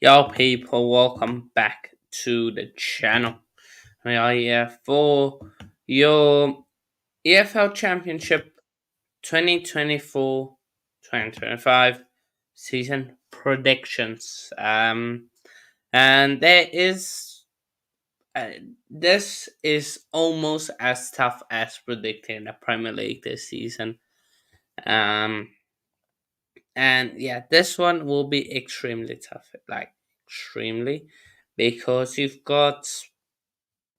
Yo people, welcome back to the channel. We are here for your EFL Championship 2024-2025 season predictions. And there is this is almost as tough as predicting the Premier League this season. And yeah, this one will be extremely tough, extremely, because you've got,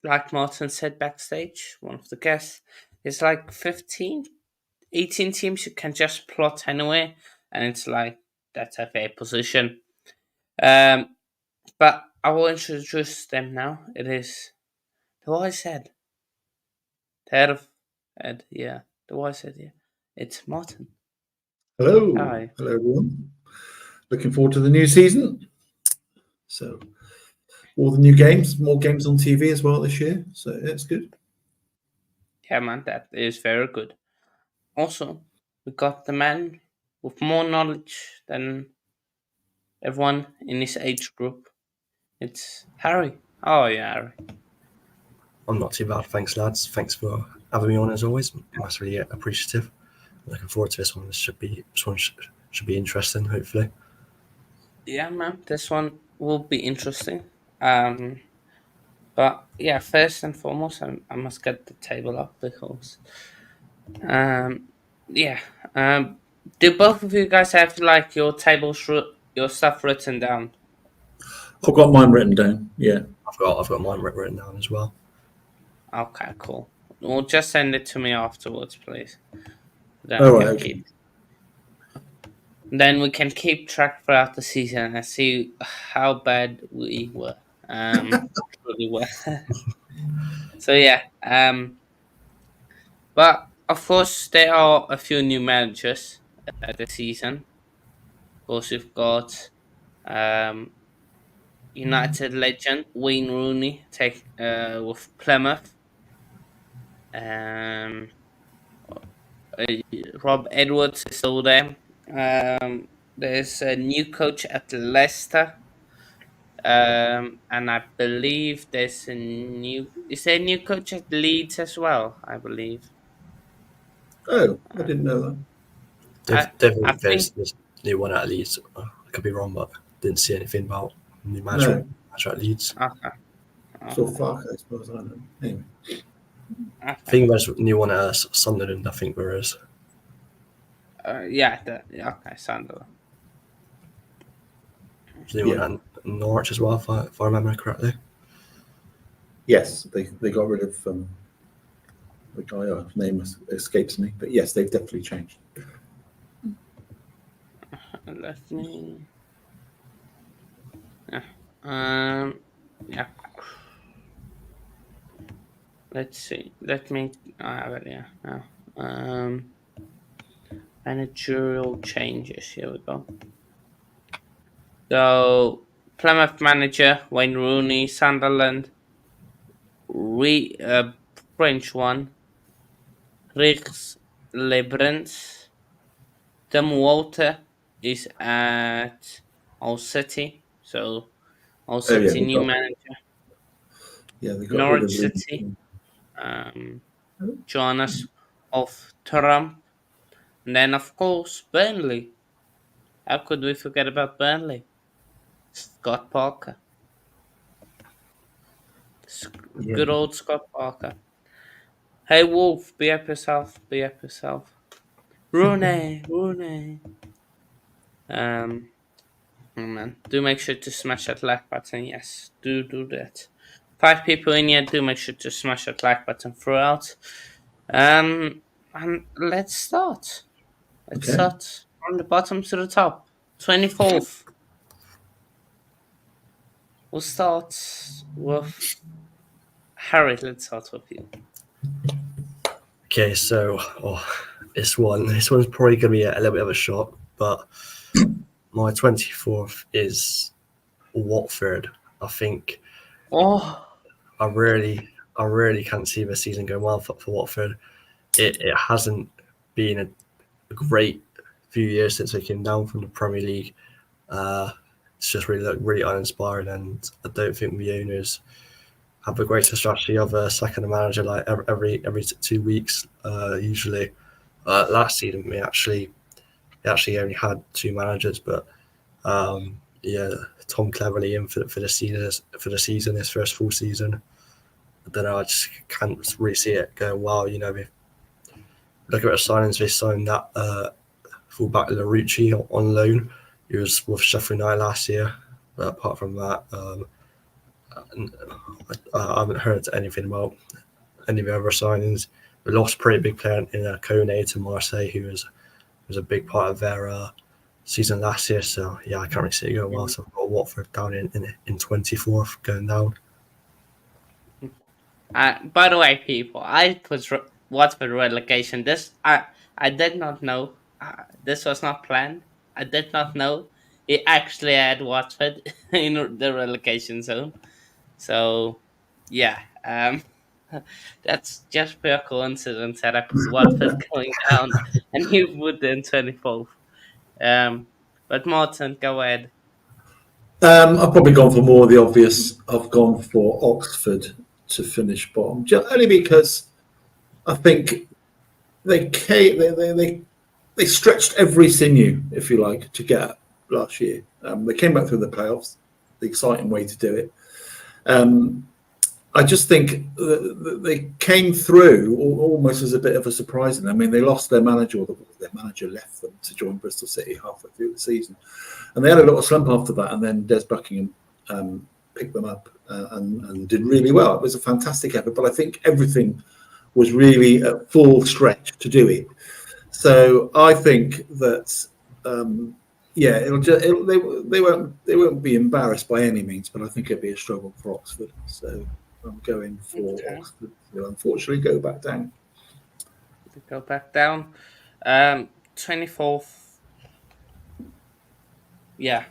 like Martin said backstage, one of the guests, it's like 15, 18 teams you can just plot anywhere, and it's like, that's a fair position. But I will introduce them now. It is the wise head. The head of Ed, yeah. The wise head, yeah. It's Martin. Hello. Hi. Hello, everyone. Looking forward to the new season. So, all the new games, more games on TV as well this year. So, it's good. Yeah, man, that is very good. Also, we got the man with more knowledge than everyone in his age group. It's Harry. Oh, yeah, Harry. I'm not too bad, thanks, lads. Thanks for having me on as always. Massively appreciative. Looking forward to this one. This should be interesting, hopefully. Yeah, man, this one will be interesting. But yeah, first and foremost, I must get the table up because, do both of you guys have like your your stuff written down? I've got mine written down. Yeah, I've got mine written down as well. Okay, cool. Well, just send it to me afterwards, please. Then Then we can keep track throughout the season and see how bad we were. Really were. So yeah. But of course there are a few new managers this season. Of course, we've got United legend Wayne Rooney with Plymouth. Rob Edwards is still there. There's a new coach at Leicester. And I believe there's is there a new coach at Leeds as well, I believe. Oh, I didn't know that. Definitely there's this new one at Leeds. I could be wrong, but didn't see anything about new manager at Leeds. Okay. So far, I suppose. I don't know. Anyway. Okay. I think there's a new one at Sunderland, I think there is. Okay, Sunderland. There's a new one at Norwich as well, if I remember correctly. Yes, they got rid of the guy whose name escapes me, but yes, they've definitely changed. Let me. Yeah. Let's see. Let me. I have it here now. Managerial changes. Here we go. So, Plymouth manager Wayne Rooney, Sunderland. French one. Riks Lebrens. Tim Walter is at Hull City. So, Hull City new manager. Yeah, they got Norwich City. Jonas of Trump. And then, of course, Burnley. How could we forget about Burnley? Scott Parker. Good old Scott Parker. Hey, Wolf, be up yourself. Be up yourself. Rooney. Oh man, do make sure to smash that like button. Yes, do that. 5 people in here. Do make sure to smash that like button throughout. And let's start. Let's start from the bottom to the top. 24th. We'll start with Harry. Let's start with you. Okay, so this one's probably gonna be a little bit of a shock, but my 24th is Watford. I think. I really can't see the season going well for Watford. It hasn't been a great few years since they came down from the Premier League. it's just really uninspiring, and I don't think the owners have a greater strategy of a sacking a manager like every 2 weeks. Usually, last season we actually only had 2 managers, but Tom Cleverley in for the season, his first full season. I don't know. I just can't really see it going well. You know, look at the signings. They signed that fullback Larucci on loan. He was with Sheffield United last year. But apart from that, I haven't heard anything about any of the other signings. We lost a pretty big player in Kone to Marseille, who was a big part of their season last year. So yeah, I can't really see it going well. So I've got Watford down in 24th, going down. By the way, people, I put Watford relegation. I did not know. This was not planned. I did not know he actually had Watford in the relegation zone. So, yeah, that's just pure coincidence that I put Watford going down and you put in 24th. But Martin, go ahead. I've probably gone for more of the obvious. I've gone for Oxford to finish bottom, just only because I think they stretched every sinew, if you like, to get up last year. They came back through the playoffs, the exciting way to do it. I just think they came through almost as a bit of a surprise. I mean, they lost their manager, or their manager left them to join Bristol City halfway through the season. And they had a little slump after that, and then Des Buckingham picked them up and did really well. It was a fantastic effort, but I think everything was really at full stretch to do it. So I think that they won't be embarrassed by any means, but I think it'd be a struggle for Oxford. So I'm going for Oxford to unfortunately go back down. Go back down. 24th. Yeah.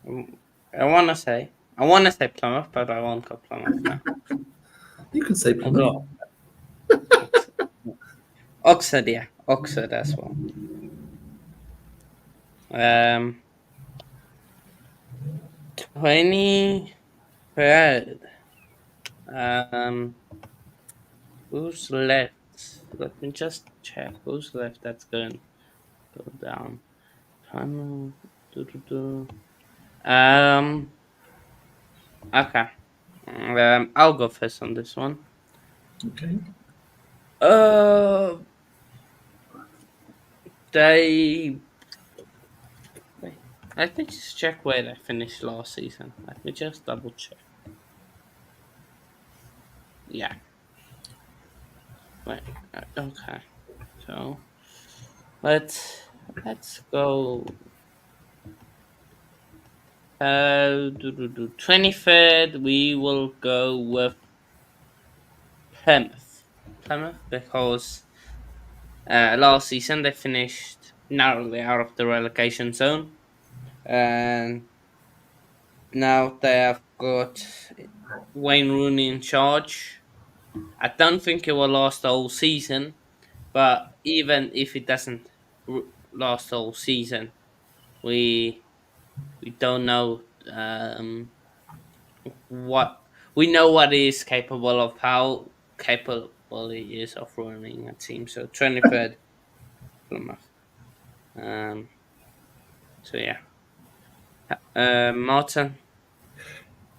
I want to say Plymouth, but I won't go Plymouth now. You can say Plymouth. Oxford, yeah. Oxford as well. 23rd. Who's left? Let me just check. Who's left that's going to go down? Okay. I'll go first on this one. Okay. Let me just check where they finished last season. Let me just double check. Yeah. Wait. Okay. So let's go. 23rd. We will go with Plymouth. Because last season they finished narrowly out of the relegation zone, and now they have got Wayne Rooney in charge. I don't think it will last the whole season, but even if it doesn't last the whole season, we don't know what he is capable of, how capable he is of running a team. So 23rd, Plymouth. So yeah, Martin.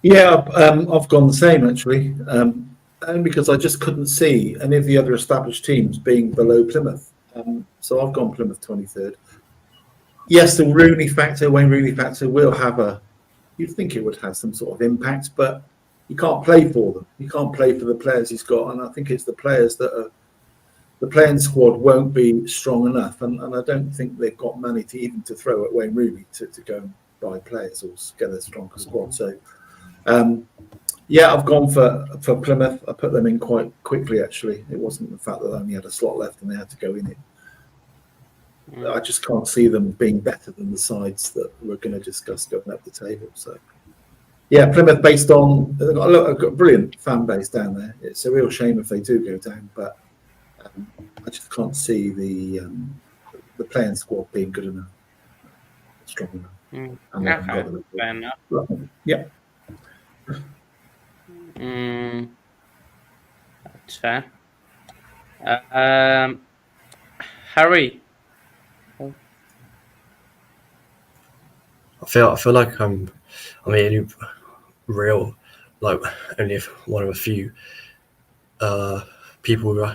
Yeah, I've gone the same actually, and because I just couldn't see any of the other established teams being below Plymouth. So I've gone Plymouth 23rd. Yes, the Wayne Rooney factor will have you'd think it would have some sort of impact, but you can't play for them. You can't play for the players he's got, and I think it's the players that are. The playing squad won't be strong enough, and I don't think they've got money to throw at Wayne Rooney to go and buy players or get a stronger squad. So, I've gone for Plymouth. I put them in quite quickly, actually. It wasn't the fact that they only had a slot left and they had to go in it. I just can't see them being better than the sides that we're going to discuss going up the table. So, yeah, Plymouth, based on they've got a brilliant fan base down there. It's a real shame if they do go down, but I just can't see the playing squad being good enough. strong enough. Mm. And they haven't got Okay, the fair enough. Yeah. That's fair. Um, Harry. Oh, I feel like I'm the only real, like only one of a few people who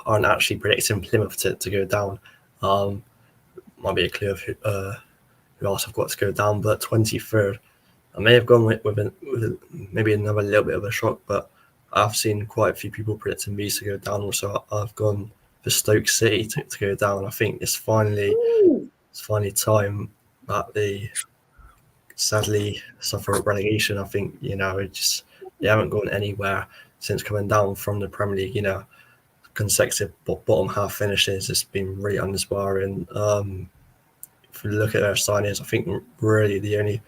aren't actually predicting Plymouth to go down. Might be a clue of who else I've got to go down, but 23rd. I may have gone with maybe another little bit of a shock, but I've seen quite a few people predicting me to go down. Also, I've gone for Stoke City to go down. I think it's finally time that they sadly suffer relegation. I think they haven't gone anywhere since coming down from the Premier League. Consecutive bottom half finishes. It's been really uninspiring. If you look at their signings, I think really the only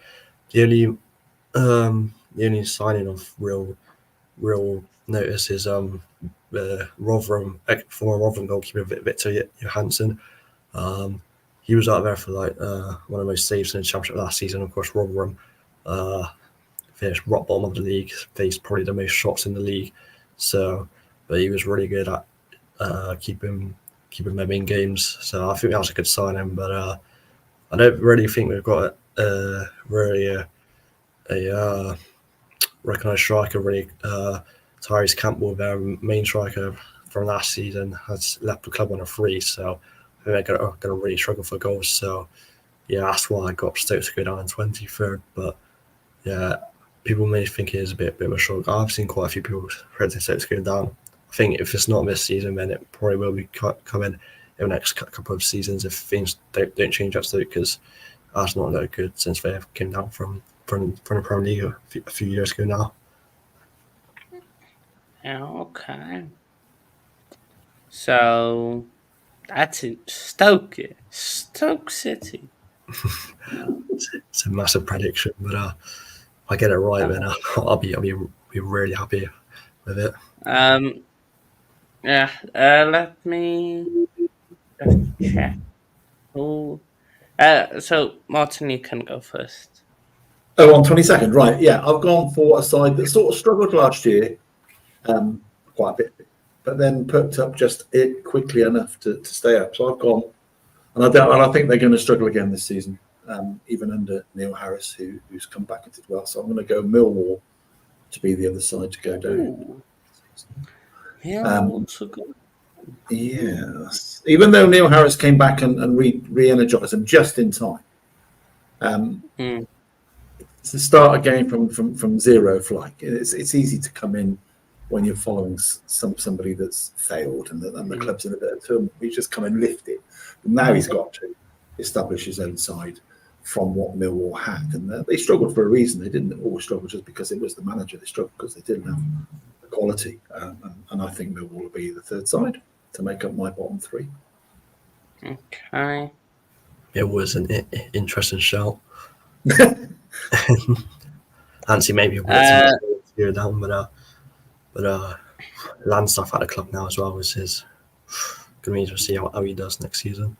signing of real notice is the Rotherham former Rotherham goalkeeper Victor Johansson. He was out there for one of the most saves in the Championship last season. Of course, Rotherham finished rock bottom of the league, faced probably the most shots in the league. So, but he was really good at keeping them in games. So I think that was a good signing. But I don't really think we've got really a recognised striker. Really, Teriers Campbell, their main striker from last season, has left the club on a free. So I think they're going to really struggle for goals. So yeah, that's why I got Stoke to go down in 23rd. But yeah, people may think it is a bit of a shock. I've seen quite a few people predicting Stoke to go down. I think if it's not this season, then it probably will be coming in the next couple of seasons if things don't change at Stoke, because that's not that good since they came down from the Premier League a few years ago now. yeah, okay. So that's in Stoke City. It's a massive prediction, but if I get it right, then I'll be really happy with it. Yeah. Let me just check. Who? So Martin, you can go first. Oh, on 22nd, right? Yeah, I've gone for a side that sort of struggled last year, quite a bit, but then perked up just quickly enough to stay up. So I've gone, and I think they're going to struggle again this season, even under Neil Harris, who's come back and did well. So I'm going to go Millwall to be the other side to go down. Millwall to go. Yes, even though Neil Harris came back and re-energized them just in time. To start again from zero, like it's easy to come in when you're following somebody that's failed and the club's in a bit of turmoil. He's just come and lift it. But now he's got to establish his own side from what Millwall had, and they struggled for a reason. They didn't always struggle just because it was the manager. They struggled because they didn't have the quality, and I think Millwall will be the third side to make up my bottom three. Okay. It was an interesting shout. Nancy maybe to go down, but Landstaff at the club now as well, which is going to be interesting to see how he does next season.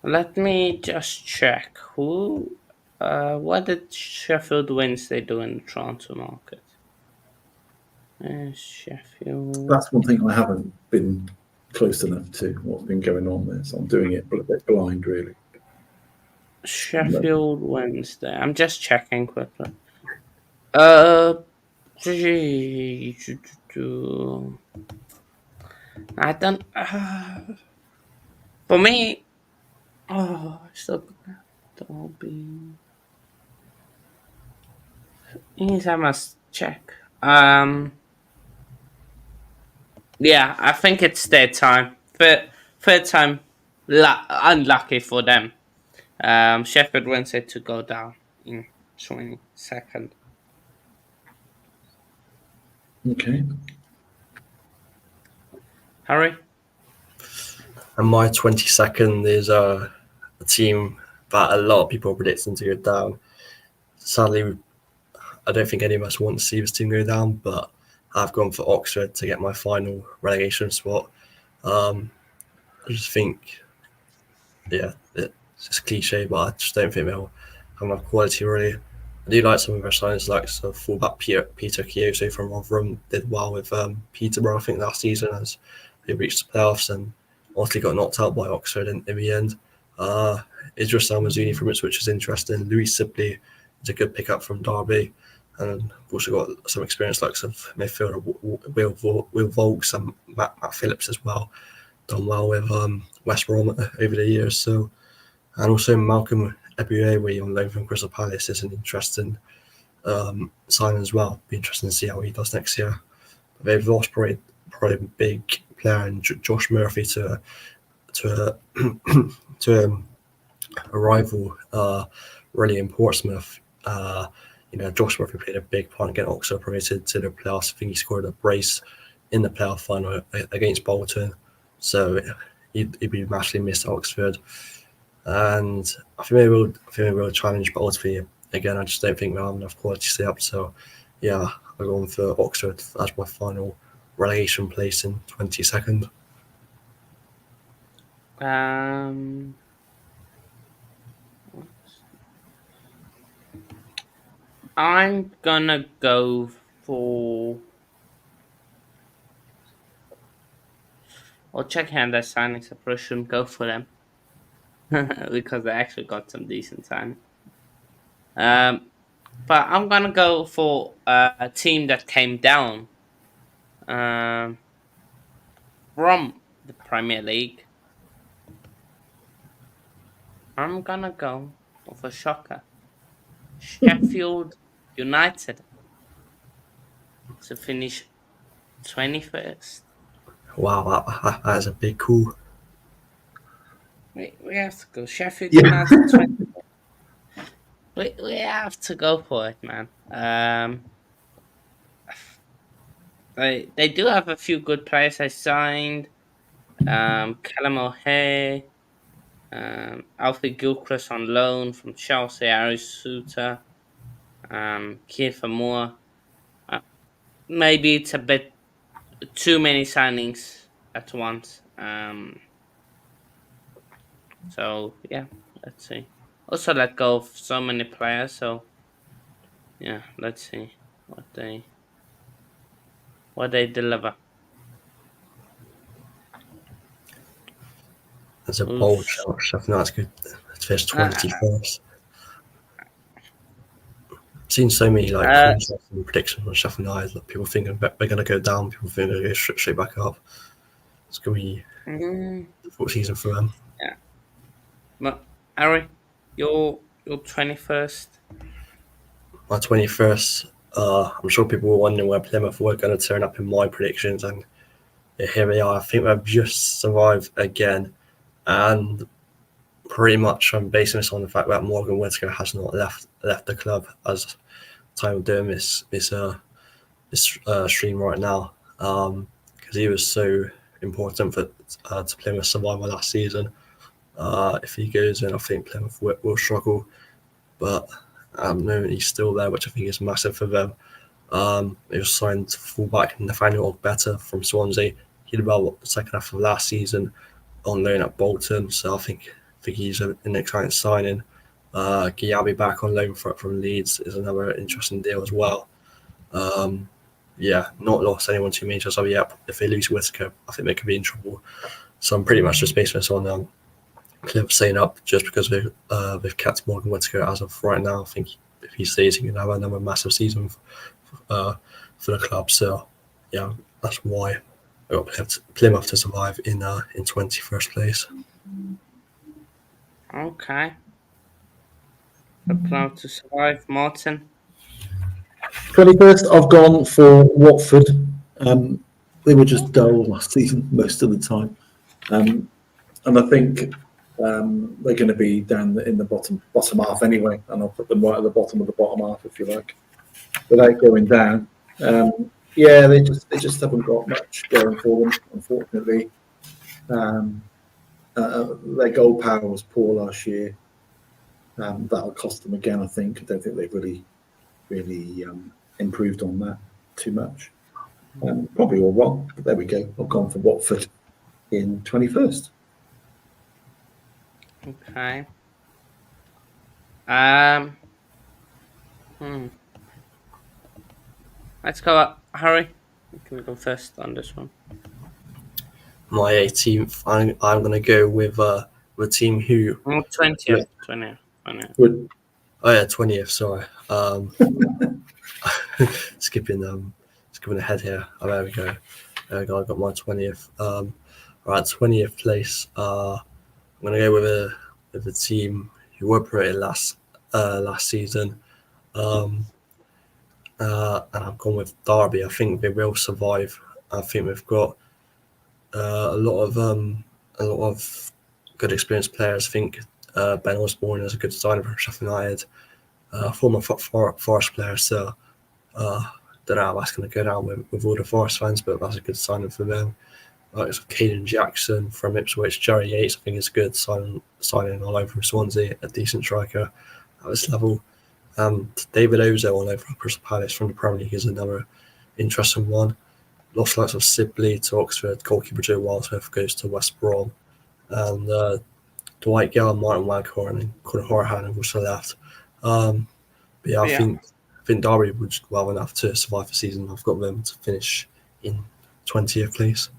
Let me just check who. What did Sheffield Wednesday do in the transfer market? Sheffield. That's one thing I haven't been close enough to what's been going on there, so I'm doing it a bit blind, really. Sheffield Wednesday. I'm just checking quickly. I don't. For me, still Derby. Yes, I must check. Yeah, I think it's their time. Third time, unlucky for them. Sheffield Wednesday to go down in 22nd. Okay. Harry? And my 22nd is a team that a lot of people are predicting to go down. Sadly, I don't think any of us want to see this team go down, but I've gone for Oxford to get my final relegation spot. I just think it's just cliche, but I just don't think they'll have enough quality really. I do like some of their signings, like fullback Peter Kyoto from Rotherham did well with Peterborough, I think, last season as they reached the playoffs and obviously got knocked out by Oxford in the end. Idris Al-Mazouni from Ipswich is interesting. Louis Sibley is a good pickup from Derby. And we've also got some experience like of midfielder Will Volks and Matt Phillips as well. Done well with West Brom over the years. So, and also Malcolm Ebuewe on loan from Crystal Palace is an interesting sign as well. Be interesting to see how he does next year. But they've lost probably a big player in Josh Murphy to a rival really in Portsmouth. Josh Murphy played a big part in getting Oxford promoted to the playoffs. I think he scored a brace in the playoff final against Bolton. So he'd be massively missed at Oxford. And I think they will challenge, but ultimately, again, I just don't think they'll have enough quality to stay up. So, yeah, I'm going for Oxford as my final relegation place in 22nd. I'm gonna go for. Well, checking out their signings, I probably shouldn't go for them because they actually got some decent signings. But I'm gonna go for a team that came down from the Premier League. I'm gonna go with a shocker. Sheffield United to finish 21st. Wow, that is a big coup. We have to go. Sheffield United 20. We have to go for it, man. They do have a few good players I signed. Callum O'Hare, Alfie Gilchrist on loan from Chelsea, Ari Suter, Kiefer Moore. Maybe it's a bit too many signings at once. So yeah, let's see. Also let go of so many players, so yeah, let's see what they deliver. That's a bold shot. Sheffield United's good. It's first 21st. I've seen so many interesting predictions on Sheffield United. Like, people thinking they're going to go down. People thinking they're going to go straight back up. It's going to be a difficult season for them. Yeah. But Ari, your 21st. My 21st. I'm sure people were wondering where Plymouth were going to turn up in my predictions, and here they are. I think they've just survived again, and pretty much I'm basing this on the fact that Morgan Whittaker has not left the club as time of doing this stream right now, because he was so important for to Plymouth's survival last season. If he goes in, I think Plymouth will struggle, but at the moment he's still there, which I think is massive for them. He was signed fullback Nathaniel Ogbeta from Swansea. He did well the second half of last season on loan at Bolton, so I think he's an exciting signing. Giabi back on loan from Leeds is another interesting deal as well. Not lost anyone too major. So yeah, if they lose Whittaker, I think they could be in trouble. So I'm pretty much just basing this on Plymouth staying up just because they've kept Morgan Whittaker as of right now. I think if he stays, he can have another massive season for the club. So yeah, that's why I got Plymouth to survive in 21st place. Okay. Plymouth to survive, Martin. 21st, I've gone for Watford. They were just dull last season most of the time, and I think they're going to be down in the bottom half anyway, and I'll put them right at the bottom of the bottom half if you like, without going down. They just haven't got much going for them, unfortunately. Their goal power was poor last year. That'll cost them again, I think. I don't think they've really improved on that too much. Probably all wrong, but there we go. I've gone for Watford in 21st. Okay. Um. Let's go, Harry. You can go first on this one. My 18th, I'm going to go with a team who. 20th. 20th. 20th. Would 20th. Sorry. Skipping ahead here. Oh, there we go. I got my 20th. Right, 20th place. I'm going to go with a team who were promoted last season. And I've gone with Derby. I think they will survive. I think we've got a lot of good experienced players. I think Ben Osborne is a good signing for Sheffield United. Former Forest player, so don't know how that's going to go down with all the Forest fans, but that's a good signing for them. It's Caden Jackson from Ipswich, Jerry Yates. I think it's a good signing all over from Swansea, a decent striker at this level. David Ozo all over Crystal Palace from the Premier League is another interesting one. Lost lots of Sibley to Oxford, goalkeeper Joe Wildsmith goes to West Brom, and Dwight Gale, Martin Waghorn, and Conor Horan have also left. But yeah, I think Derby would well enough to survive the season. I've got them to finish in 20th place.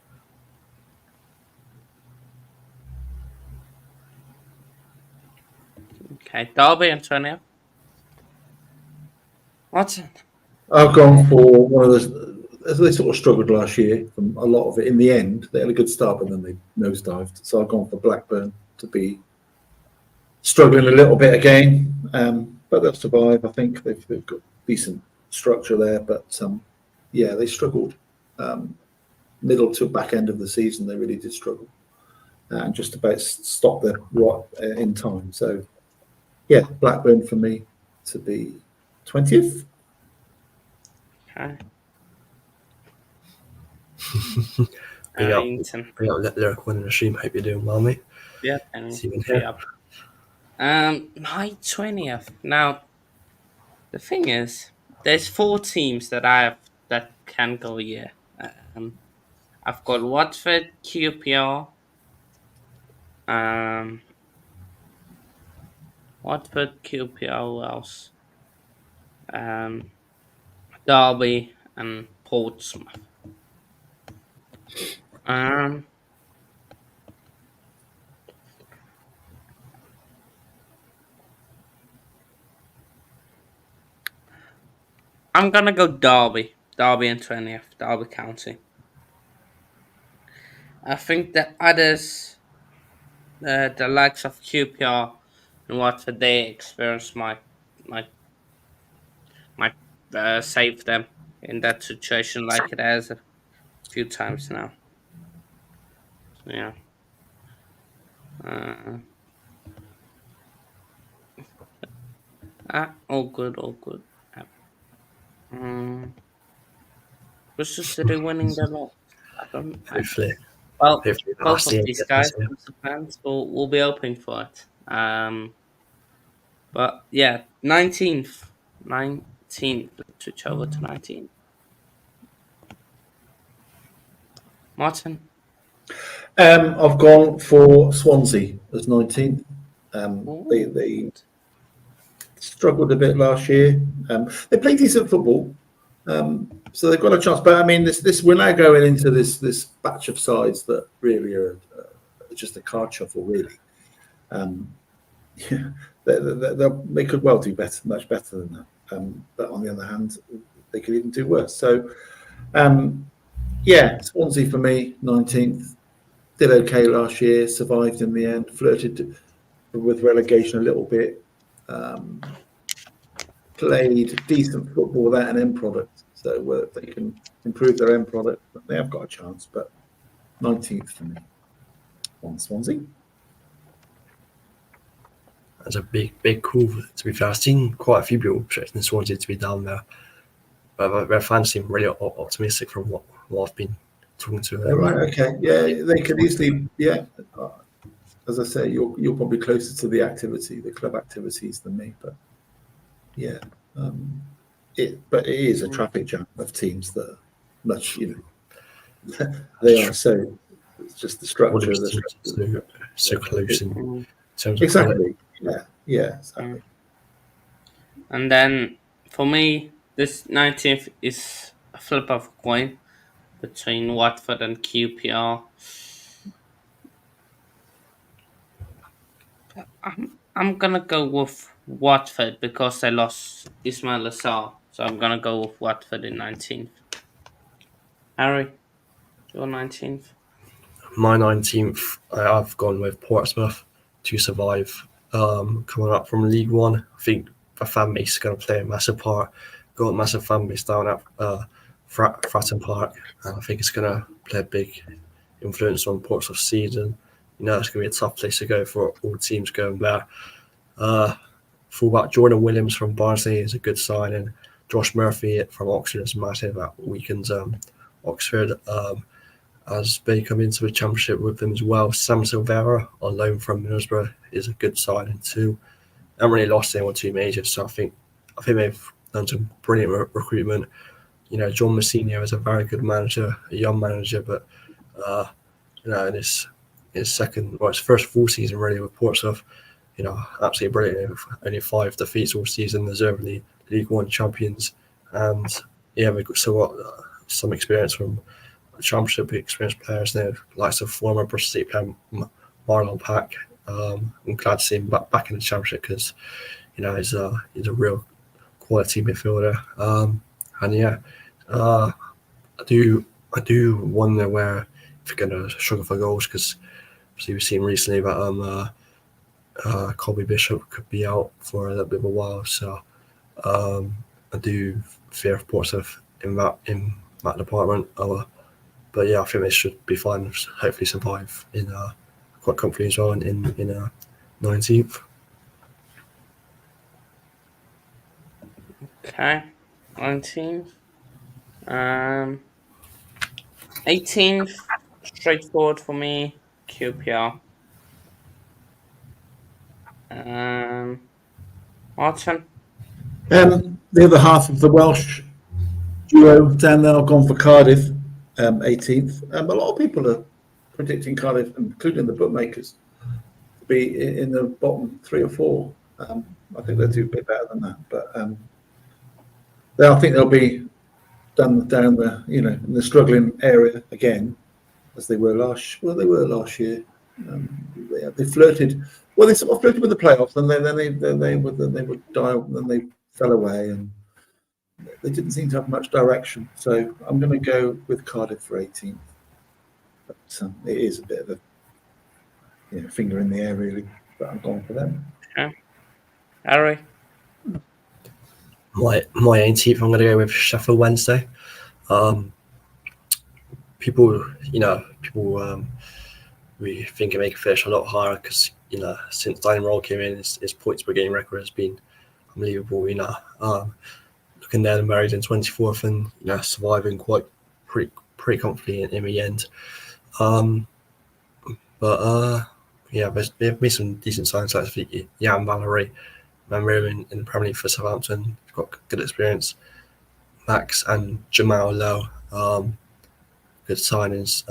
Okay, Derby and 20th. Watson. I've gone for one of those. They sort of struggled last year. From a lot of it, in the end, they had a good start, but then they nosedived. So I've gone for Blackburn to be struggling a little bit again, but they'll survive. I think they've got decent structure there, but yeah, they struggled. Middle to back end of the season, they really did struggle, and just about stop the rot in time. So yeah, Blackburn for me to be 20th. Okay. Big up Lyric winning the stream. Hope you're doing well, mate. Yeah, See you in here. My 20th. Now, the thing is, there's 4 teams that can go here. I've got Watford, QPR, who else? Derby and Portsmouth. I'm gonna go Derby and 20th, Derby County. I think the others, the likes of QPR and Watford, they experience might save them in that situation, like it has a few times now. So, yeah. All good. Bristol City winning the lot. Hopefully. Well, both of these guys, the fans, will be hoping for it. But yeah, 19th. Switch over to 19. Martin. I've gone for Swansea as 19th. They struggled a bit last year. They played decent football, so they've got a chance. But I mean, this we're now going into this batch of sides that really are just a card shuffle, really. Yeah, they could well do better, much better than that. But on the other hand, they could even do worse. So, yeah, Swansea for me, 19th. Did okay last year, survived in the end, flirted with relegation a little bit, played decent football without an end product. So if they can improve their end product, they have got a chance. But 19th for me on Swansea. That's a big call. To be fair, I've seen quite a few people projecting Swansea to be down there. But their fans seem really optimistic from what I've been talking to them. Right, okay. Yeah, they could easily, yeah. As I say, you're probably closer to the club activities than me, but yeah. But it is a traffic jam of teams that are much, they are so, it's just the structure. So close terms of Exactly. Yeah, exactly. And then for me, this 19th is a flip of a coin between Watford and QPR. I'm gonna go with Watford because they lost Ismail Assar, so I'm gonna go with Watford in 19th. Harry, your 19th. My 19th, I've gone with Portsmouth to survive. Coming up from League One, I think the fan base is going to play a massive part. Got a massive fan base down at Fratton Park, and I think it's going to play a big influence on Portsmouth's season. You know, it's going to be a tough place to go for all teams going there. Fullback Jordan Williams from Barnsley is a good signing. Josh Murphy from Oxford is massive at weekends. Oxford. As they come into the championship with them as well. Sam Silvera on loan from Middlesbrough is a good signing too. Haven't really lost anyone too major, so I think they've done some brilliant recruitment. You know, John Mousinho is a very good manager, a young manager, but you know, in his first full season really with Portsmouth, you know, absolutely brilliant. Only 5 defeats all season, deservedly League One champions, and yeah, they've still got some experience from Championship experienced players now, like the former Bristol City player Marlon Pack. I'm glad to see him back in the Championship because you know he's a real quality midfielder. And yeah, I do wonder where if you're going to struggle for goals because we've seen recently that Colby Bishop could be out for a little bit of a while, so I do fear for Portsmouth in that department. But yeah, I think they should be fine. Hopefully, survive in quite comfortably as well in 19th. Okay, 19th. 18th, straightforward for me. QPR. Martin. The other half of the Welsh duo down there, I've gone for Cardiff, 18th. A lot of people are predicting Cardiff, including the bookmakers, to be in the bottom 3 or 4. I think they'll do a bit better than that, but I think they'll be down the in the struggling area again, as they were last. Well, they were last year. They flirted. Well, they sort of flirted with the playoffs, and then they would die, and then they fell away, and they didn't seem to have much direction. So I'm going to go with Cardiff for 18th. But it is a bit of a finger in the air, really. But I'm going for them. Okay. Harry. My 18th, I'm going to go with Sheffield Wednesday. People, we think it make a finish a lot higher because since Danny Roll came in, his points per game record has been unbelievable. Looking there, they're married in 24th and surviving pretty comfortably in the end. They've made some decent signs like Jan Valerie, member in the Premier League for Southampton. He's got good experience. Max and Jamal Lowe, good signings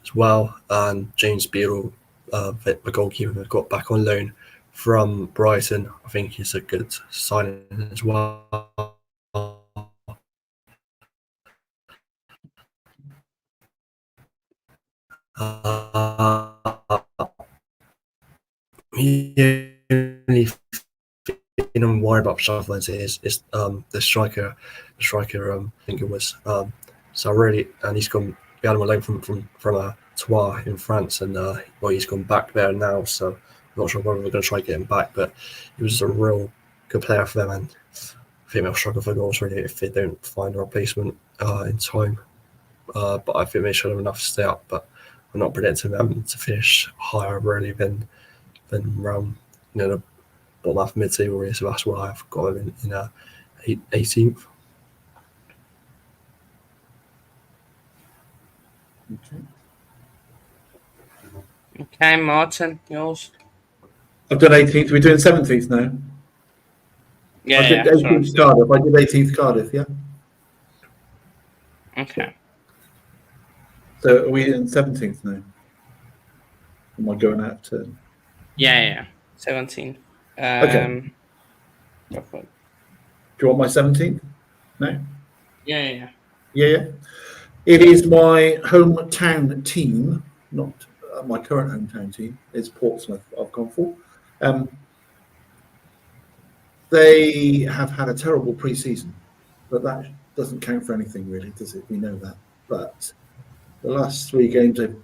as well. And James Beadle, the goalkeeper, got back on loan from Brighton. I think he's a good signing as well. The only thing I'm worried about Sheffield is the striker. I think it was. So really, and he's gone. We had him alone from Troyes in France, and he's gone back there now. So I'm not sure whether we're going to try to get him back, but he was a real good player for them, and I think they'll struggle for goals really if they don't find a replacement in time. But I think they should have enough to stay up. But I'm not predicting them to finish higher really than around the bottom half mid-table race. So that's why I've got him in 18th. Okay, Martin, yours. I've done 18th. We're doing 17th now. Yeah, I did 18th Cardiff. I did 18th Cardiff. Yeah. Okay. So are we in 17th now? Am I going out of turn? Yeah. 17th. Okay. Watford. Do you want my 17th? No? Yeah. Yeah. It is my hometown team, not my current hometown team. It's Portsmouth I've gone for. They have had a terrible pre-season, but that doesn't count for anything really, does it? We know that. But the last 3 games they've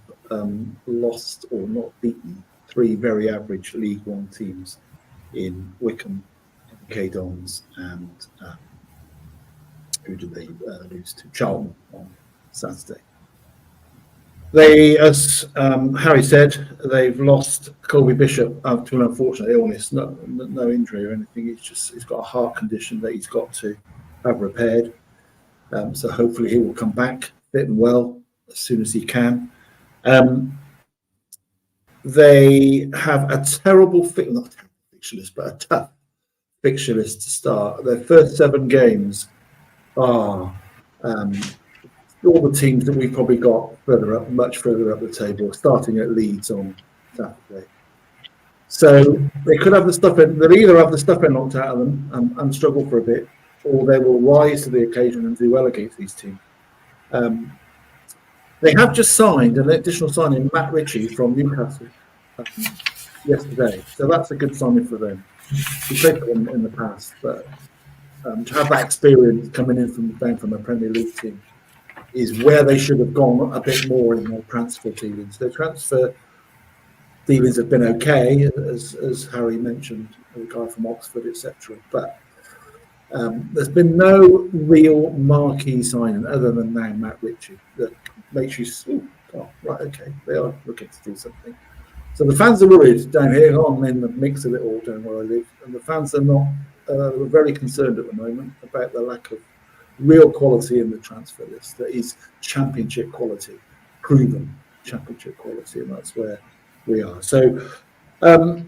lost or not beaten 3 very average League One teams in Wycombe, MK Dons, and who did they lose to? Charlton on Saturday. They, as Harry said, they've lost Colby Bishop to an unfortunate illness, no injury or anything. He's got a heart condition that he's got to have repaired. So hopefully he will come back fit and well as soon as he can. They have a terrible fixture list, but a tough fixture list to start. Their first 7 games are all the teams that we've probably got much further up the table, starting at Leeds on Saturday. So they could have the stuff in. They'll either have the stuff in knocked out of them and struggle for a bit, or they will rise to the occasion and do well against these teams. They have just signed an additional signing, Matt Ritchie from Newcastle, yesterday. So that's a good signing for them. We've played for them in the past, but to have that experience coming in from a Premier League team is where they should have gone a bit more in their transfer dealings. Their transfer dealings have been okay, as Harry mentioned, the guy from Oxford, etc. But there's been no real marquee signing other than now Matt Ritchie that makes you, right, okay, they are looking to do something. So the fans are worried down here. I'm in the mix of it all down where I live, and the fans are not very concerned at the moment about the lack of real quality in the transfer list. That is championship quality, proven championship quality, and that's where we are. So I've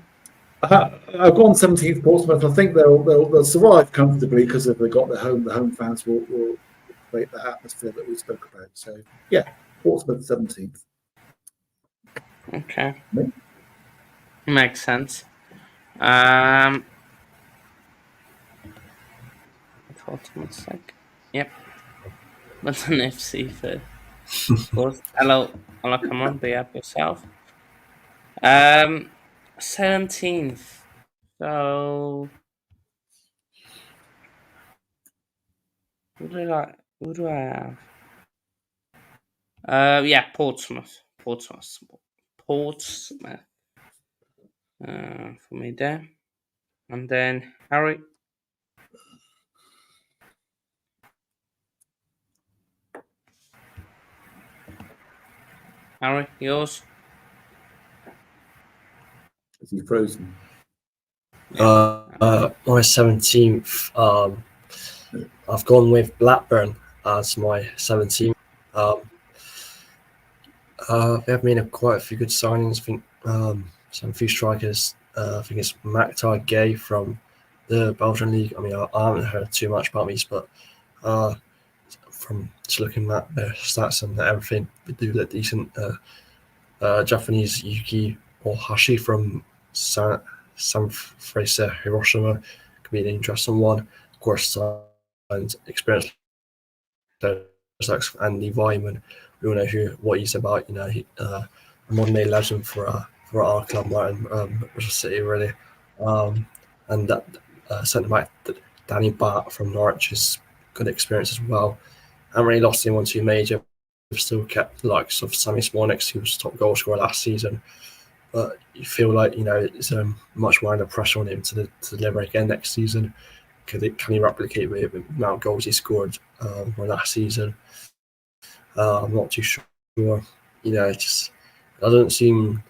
gone 17th Portsmouth. I think they'll survive comfortably because if they've got the home fans will create that atmosphere that we spoke about. So yeah, Portsmouth 17th. Okay. Makes sense. Hold on a sec. Yep. What's an FC for? Of course. Hello, come on, be up yourself. 17th. So who do I have? Yeah, Portsmouth. For me there. And then Harry. Harry, yours? Is he frozen? My 17th, I've gone with Blackburn as my 17th. They have made quite a few good signings. I think some few strikers. I think it's Maktar Gay from the Belgian league. I mean, I haven't heard too much about these, but from just looking at their stats and everything, they do look decent. Japanese Yuki Ohashi from San Fraser Hiroshima could be an interesting one. Of course, and experienced players like Andy Wyman. We all know what he's about. You know, a modern day legend for our club, Bristol City, really. And that centre back Danny Bart from Norwich is good experience as well. Haven't really lost anyone too major. We've still kept the likes of Sammy Smolenix, who was top goal scorer last season. But you feel like, it's much more under pressure on him to deliver again next season. Can he replicate the amount of goals he scored last season? I'm not too sure. It just doesn't seem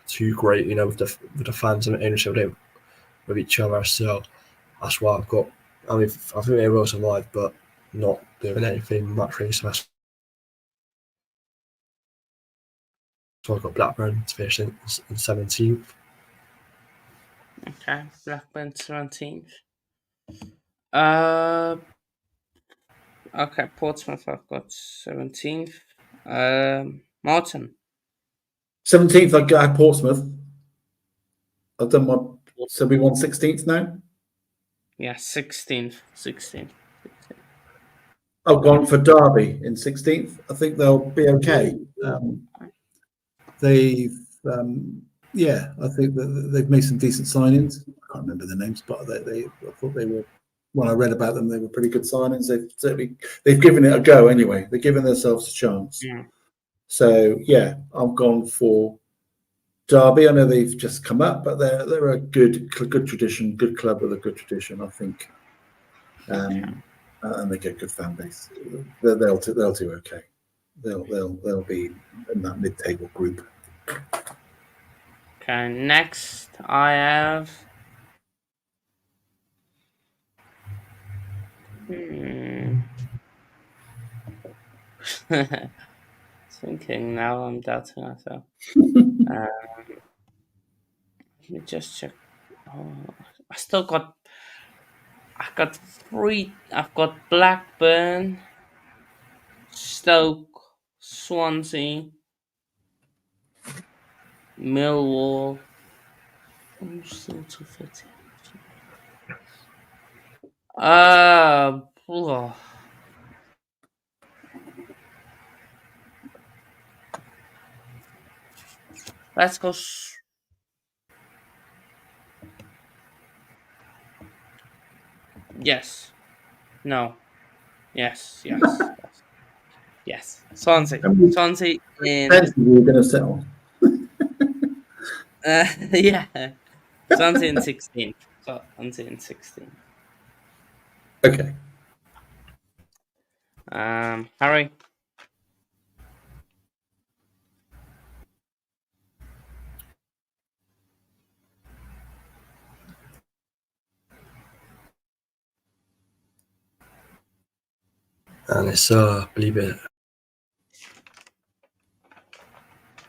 too great, with the fans and ownership with each other. So that's why I've got. I mean, I think they will survive, but not doing anything much really. So I've got Blackburn to finish in 17th. Okay, Blackburn 17th. Okay, Portsmouth I've got 17th. Martin. 17th I got Portsmouth. I've done my. So we won 16th now. Yeah, 16th. I've gone for Derby in 16th. I think they'll be okay. They've, I think that they've made some decent signings. I can't remember the names, but I thought they were. When I read about them, they were pretty good signings. They've given it a go anyway. They're giving themselves a chance. Yeah. So yeah, I've gone for Derby. I know they've just come up, but they're a good tradition, good club with a good tradition, I think. And they get a good fan base. They'll do okay. They'll be in that mid-table group. Okay, next I have. Thinking now, I'm doubting myself. Let me just check. Oh, I got three. I've got Blackburn, Stoke, Swansea, Millwall. I'm still 250. Oh. Let's go. Yes. No. Yes. Swansea. Swansea in. We're going to settle. Yeah. Swansea in 16th. Swansea in 16th. Okay. Harry. And it's believe it.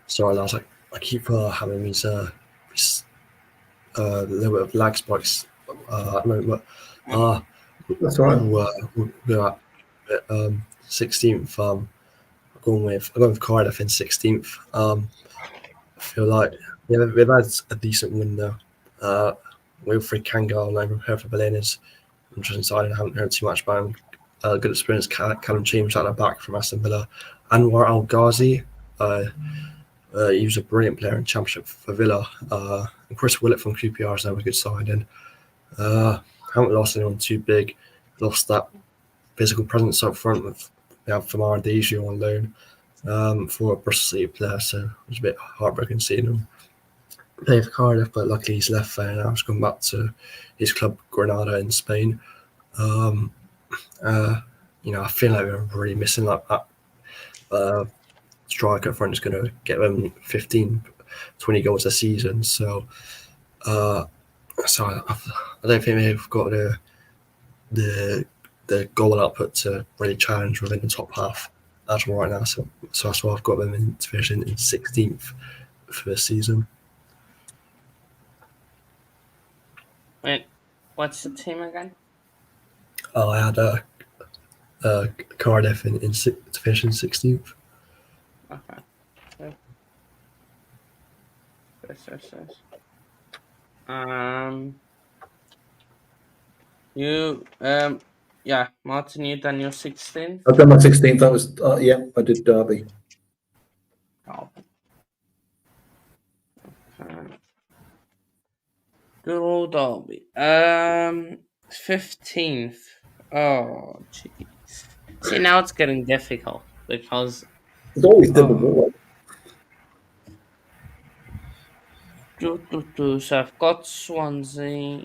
Sorry, lads. I keep having these little bit of lag spikes at the moment, but That's all right. we're at 16th. I'm going with Cardiff in 16th. I feel like they've had a decent window. Wilfried Kanga over Hertha Berlin is interesting side. I haven't heard too much about him. Good experience. Callum James at the back from Aston Villa. Anwar Al Ghazi. He was a brilliant player in Championship for Villa. And Chris Willett from QPR is now a good signing. Haven't lost anyone too big. Lost that physical presence up front with Famara Deju on loan for a Bristol City player. So it was a bit heartbreaking seeing him play for Cardiff, but luckily he's left there now. He's gone back to his club Granada in Spain. I feel like we're really missing like that striker front is going to get them 15, 20 goals a season. So I don't think they've got the goal output to really challenge within the top half as of right now. So that's why I've got them in division in 16th for this season. Wait, what's the team again? I had Cardiff in division 16th. Okay. Yes. Martin, you done your 16th? I've done my 16th. That was I did Derby. Oh. Okay. Good old Derby. 15th. Oh, jeez. See, now it's getting difficult because It's always difficult. So I've got Swansea.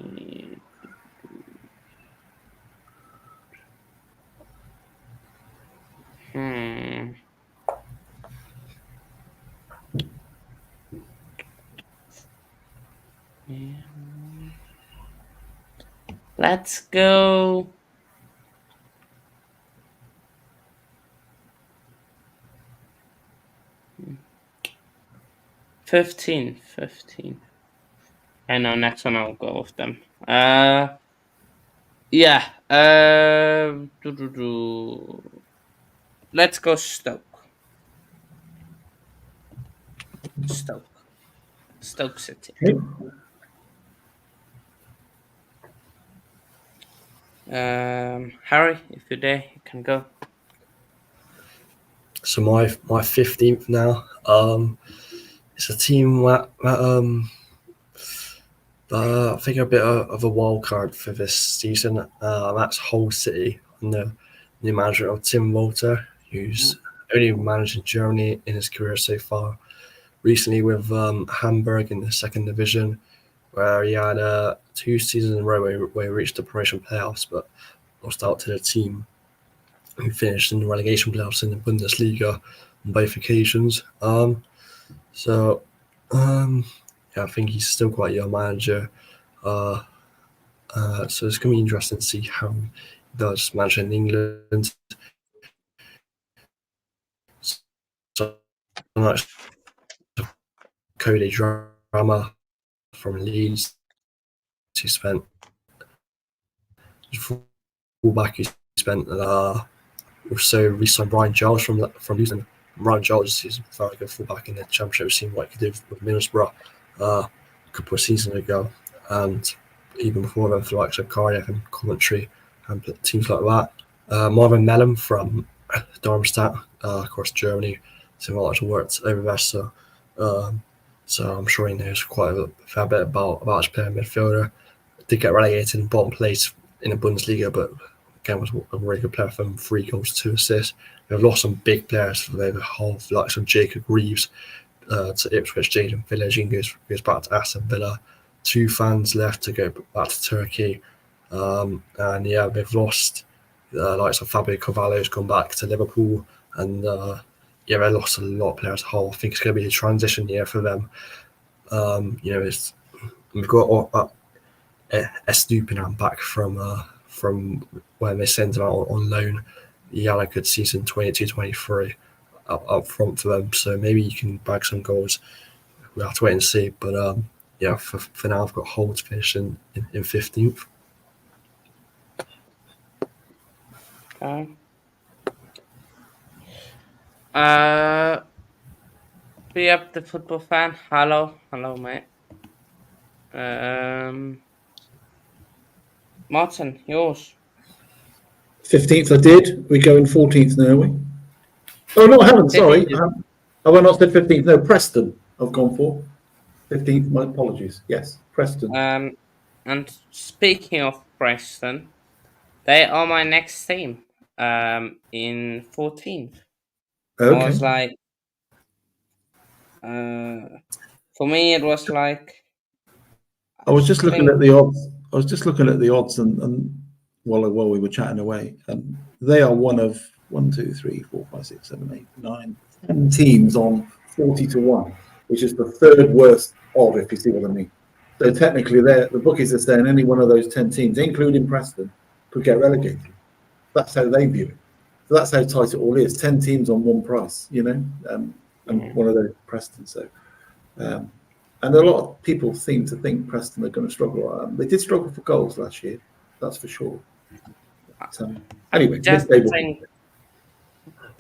Let's go. 15. I know, next one I'll go with them. Let's go Stoke. Stoke City. Okay. Harry, if you're there, you can go. So my 15th now. It's a team that I think a bit of a wild card for this season. That's Hull City under the new manager of Tim Walter, who's only managed in Germany in his career so far. Recently with Hamburg in the second division, where he had 2 seasons in a row where he reached the promotion playoffs, but lost out to the team who finished in the relegation playoffs in the Bundesliga on both occasions. So I think he's still quite a young manager. So it's going to be interesting to see how he does manage in England. So much Cody Drama from Leeds, who spent fullback, who spent also re-signed Brian Giles from Leeds. Brian Giles is a very good fullback in the Championship. We've seen what he could do with Middlesbrough a couple of seasons ago, and even before that, for the likes of Cardiff and Coventry and teams like that. Marvin Mellon from Darmstadt, across Germany, so much worked over there. So I'm sure he knows quite a fair bit about his player midfielder. Did get relegated in bottom place in the Bundesliga, but again was a really good player for them. 3 goals, 2 assists. They've lost some big players for the whole, like some Jacob Reeves to Ipswich. Jaden Villagin goes back to Aston Villa. 2 fans left to go back to Turkey. And yeah, they've lost likes of Fabio Carvalho's gone back to Liverpool, and yeah, they lost a lot of players. Whole, I think it's going to be a transition year for them. We've got Estupinam back from when they sent him out on loan. He had a good season 22-23 up front for them, so maybe you can bag some goals. We'll have to wait and see, but yeah, for now I've got Hull to finish in 15th. Okay. Be up the football fan. Hello, mate. Martin, yours. 15th I did. We're going 14th now, are we? Oh, no, I haven't. Sorry. I went not said 15th. No, Preston I've gone for. 15th, my apologies. Yes, Preston. And speaking of Preston, they are my next team. In 14th. I was Okay. like, for me, it was like. I was just looking think- at the odds. And while we were chatting away, they are one of 1, 2, 3, 4, 5, 6, 7, 8, 9, 10 teams on 40-1, which is the 3rd worst odd, if you see what I mean. So technically, the bookies are saying any one of those 10 teams, including Preston, could get relegated. That's how they view it. So that's how tight it all is. 10 teams on one price, and one of those Preston. So. And a lot of people seem to think Preston are going to struggle. They did struggle for goals last year, that's for sure. Anyway, just mid-table. think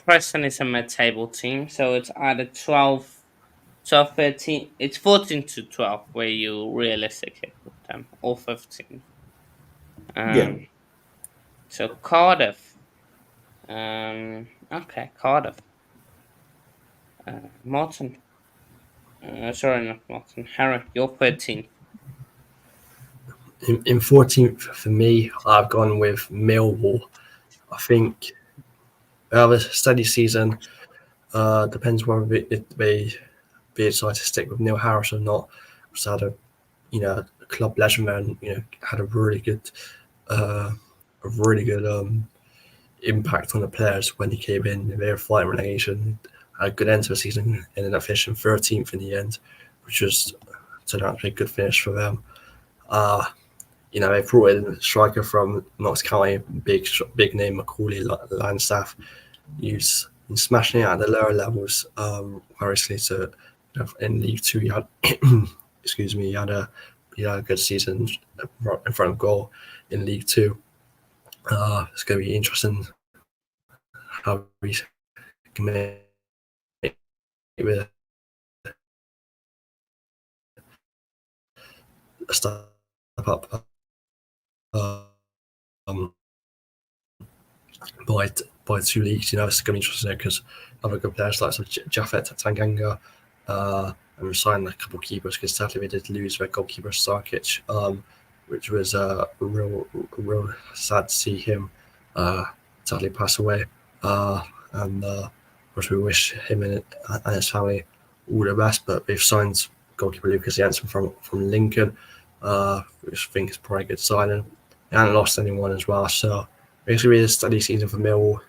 Preston is a mid-table team, so it's either 12, 13. It's 14-12 where you realistically put them, or 15. Yeah. So Cardiff. Okay, Cardiff. Martin. Sorry, not Martin. Harry, you're 13. In 14th for me, I've gone with Millwall. I think they have a steady season. Depends whether they decide to stick with Neil Harris or not. Just had a club legend there, and had a really good impact on the players when he came in. They were fighting relegation. Had a good end to the season, ended up finishing 13th in the end, which was turned out to be a good finish for them. They brought in a striker from Notts County, big name Macaulay Landstaff. He's smashing it at the lower levels. Recently, so in League Two, he had he had a good season in front of goal in League Two. It's going to be interesting how we can make it with a step up. by 2 leagues. It's going to be interesting because other good players like Japhet Tanganga and signed a couple of keepers because sadly they did lose their goalkeeper Sarkic, which was real sad to see him sadly pass away. And of course we wish him and his family all the best. But they've signed goalkeeper Lucas Jensen from Lincoln, which I think is probably a good signing. They haven't lost anyone as well, so basically a steady season for Millwall.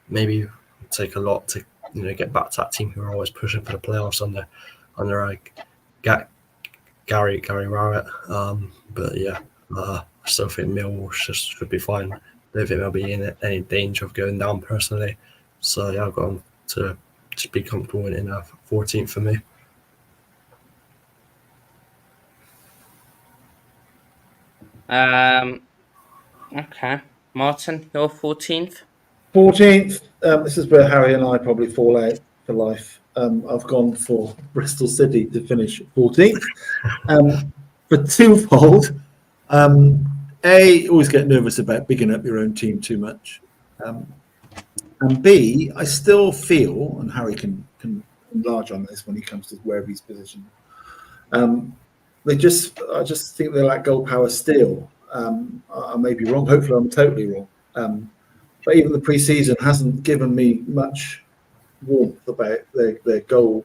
Maybe take a lot to get back to that team who are always pushing for the playoffs under Gary Rowett. But yeah, I still think Millwall should be fine. I don't think they'll be in any danger of going down personally. So yeah, I've got them to just be comfortable in a 14th for me. Okay, Martin, your 14th. 14th. This is where Harry and I probably fall out for life. I've gone for Bristol City to finish 14th. For twofold. A, always get nervous about bigging up your own team too much. And B, I still feel, and Harry can enlarge on this when he comes to wherever he's positioned. I just think they lack goal power still. I may be wrong. Hopefully, I'm totally wrong. But even the pre-season hasn't given me much warmth about their goal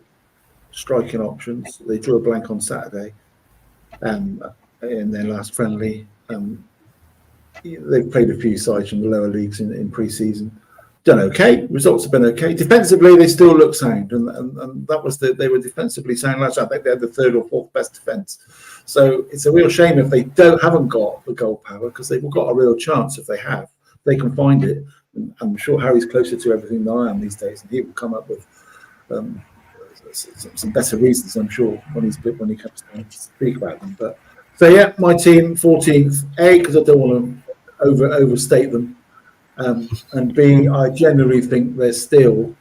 striking options. They drew a blank on Saturday in their last friendly. They've played a few sides from the lower leagues in pre-season. Done okay. Results have been okay. Defensively, they still look sound, and that was they were defensively sound last year. I think they had the 3rd or 4th best defence. So it's a real shame if they haven't got the goal power, because they've got a real chance if they have. They can find it. And I'm sure Harry's closer to everything than I am these days, and he will come up with some better reasons, I'm sure, when he comes to speak about them. But so yeah, my team 14th. A, because I don't want to overstate them. And B, I generally think they're still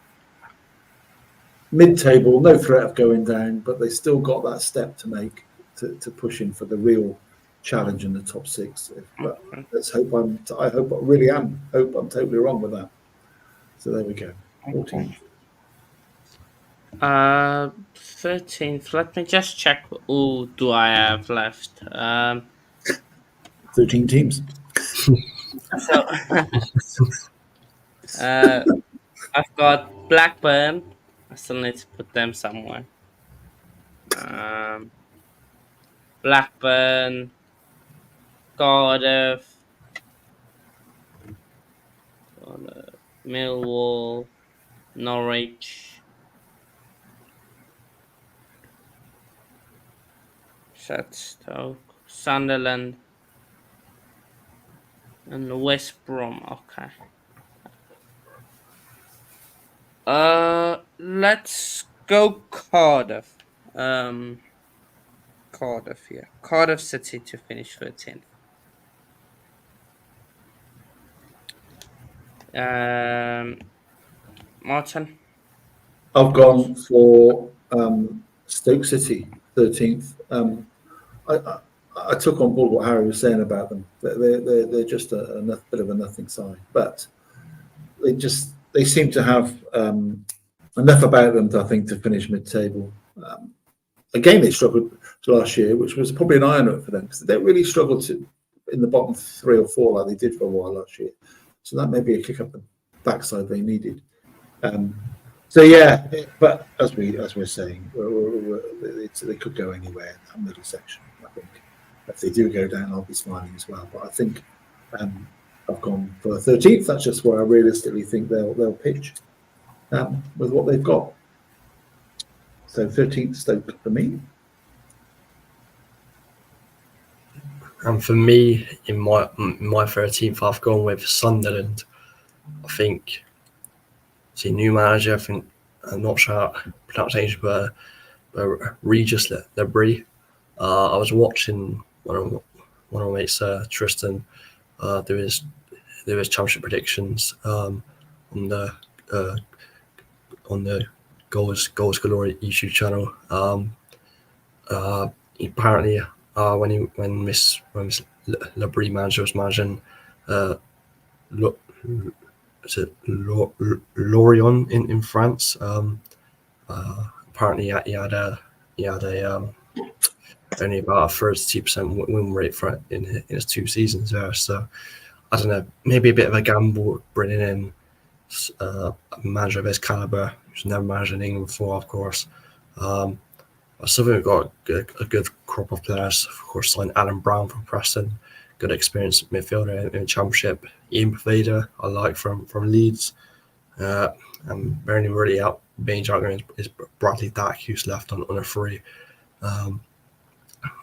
mid-table, no threat of going down, but they still got that step to make to push in for the real challenge in the top 6. But let's hope I'm totally wrong with that. So there we go. 14th. 13th. Let me just check who do I have left. 13 teams. So I've got Blackburn. I still need to put them somewhere. Blackburn, Cardiff, Millwall, Norwich, Stoke, Sunderland, and West Brom. Okay. Let's go Cardiff. Cardiff, yeah. Cardiff City to finish 13th. Martin? I've gone for Stoke City 13th. I took on board what Harry was saying about them. They're just a bit of a nothing side, but they seem to have enough about them, I think, to finish mid-table. Again, they struggled last year, which was probably an eye-opener for them, because they really struggled in the bottom 3 or 4 like they did for a while last year. So that may be a kick up the backside they needed. So yeah, but as we're saying, they could go anywhere in that middle section. I think if they do go down, I'll be smiling as well. But I think I've gone for 13th. That's just where I realistically think they'll pitch with what they've got. So 13th Stoke for me. And for me, in my 13th, I've gone with Sunderland. I think it's a new manager. I think I'm not sure how pronunciation, but Regis Lebris. I was watching one of my mates, Tristan, do his championship predictions on the Goals Galore YouTube channel. Apparently, when Miss Lebris manager was managing is it Lorient in France? Apparently he had a only about a 32% win rate for it in his 2 seasons there. So I don't know, maybe a bit of a gamble bringing in a manager of his caliber, who's never managed in England before, of course. I still think we've got a good crop of players. Of course, signed Alan Brown from Preston, good experienced midfielder in the Championship. Ian Paveda, I like from Leeds. And only really out being argument is Bradley Dack, who's left on a free.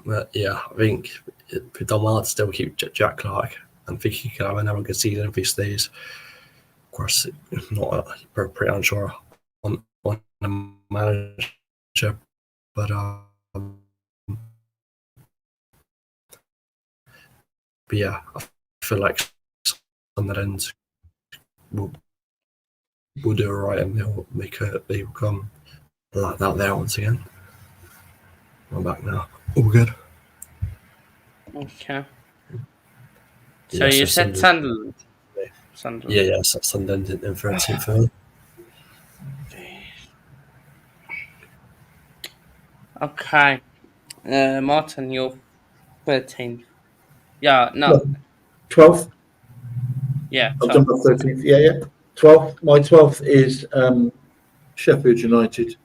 But yeah, I think we've done well to still keep Jack Clark, and think he could have another good season if he stays. Of course, not pretty unsure on the manager, but yeah, I feel like Sunderland will do all right, and they will come like that there once again. I'm back now. All good. Okay. So you said Sunderland. Sunderland. Yeah, Sunderland in 13th for me. Okay. Martin, you're 13th. Yeah, no. 12th. Yeah, I've done my 13th. Yeah. 12th. My 12th is Sheffield United.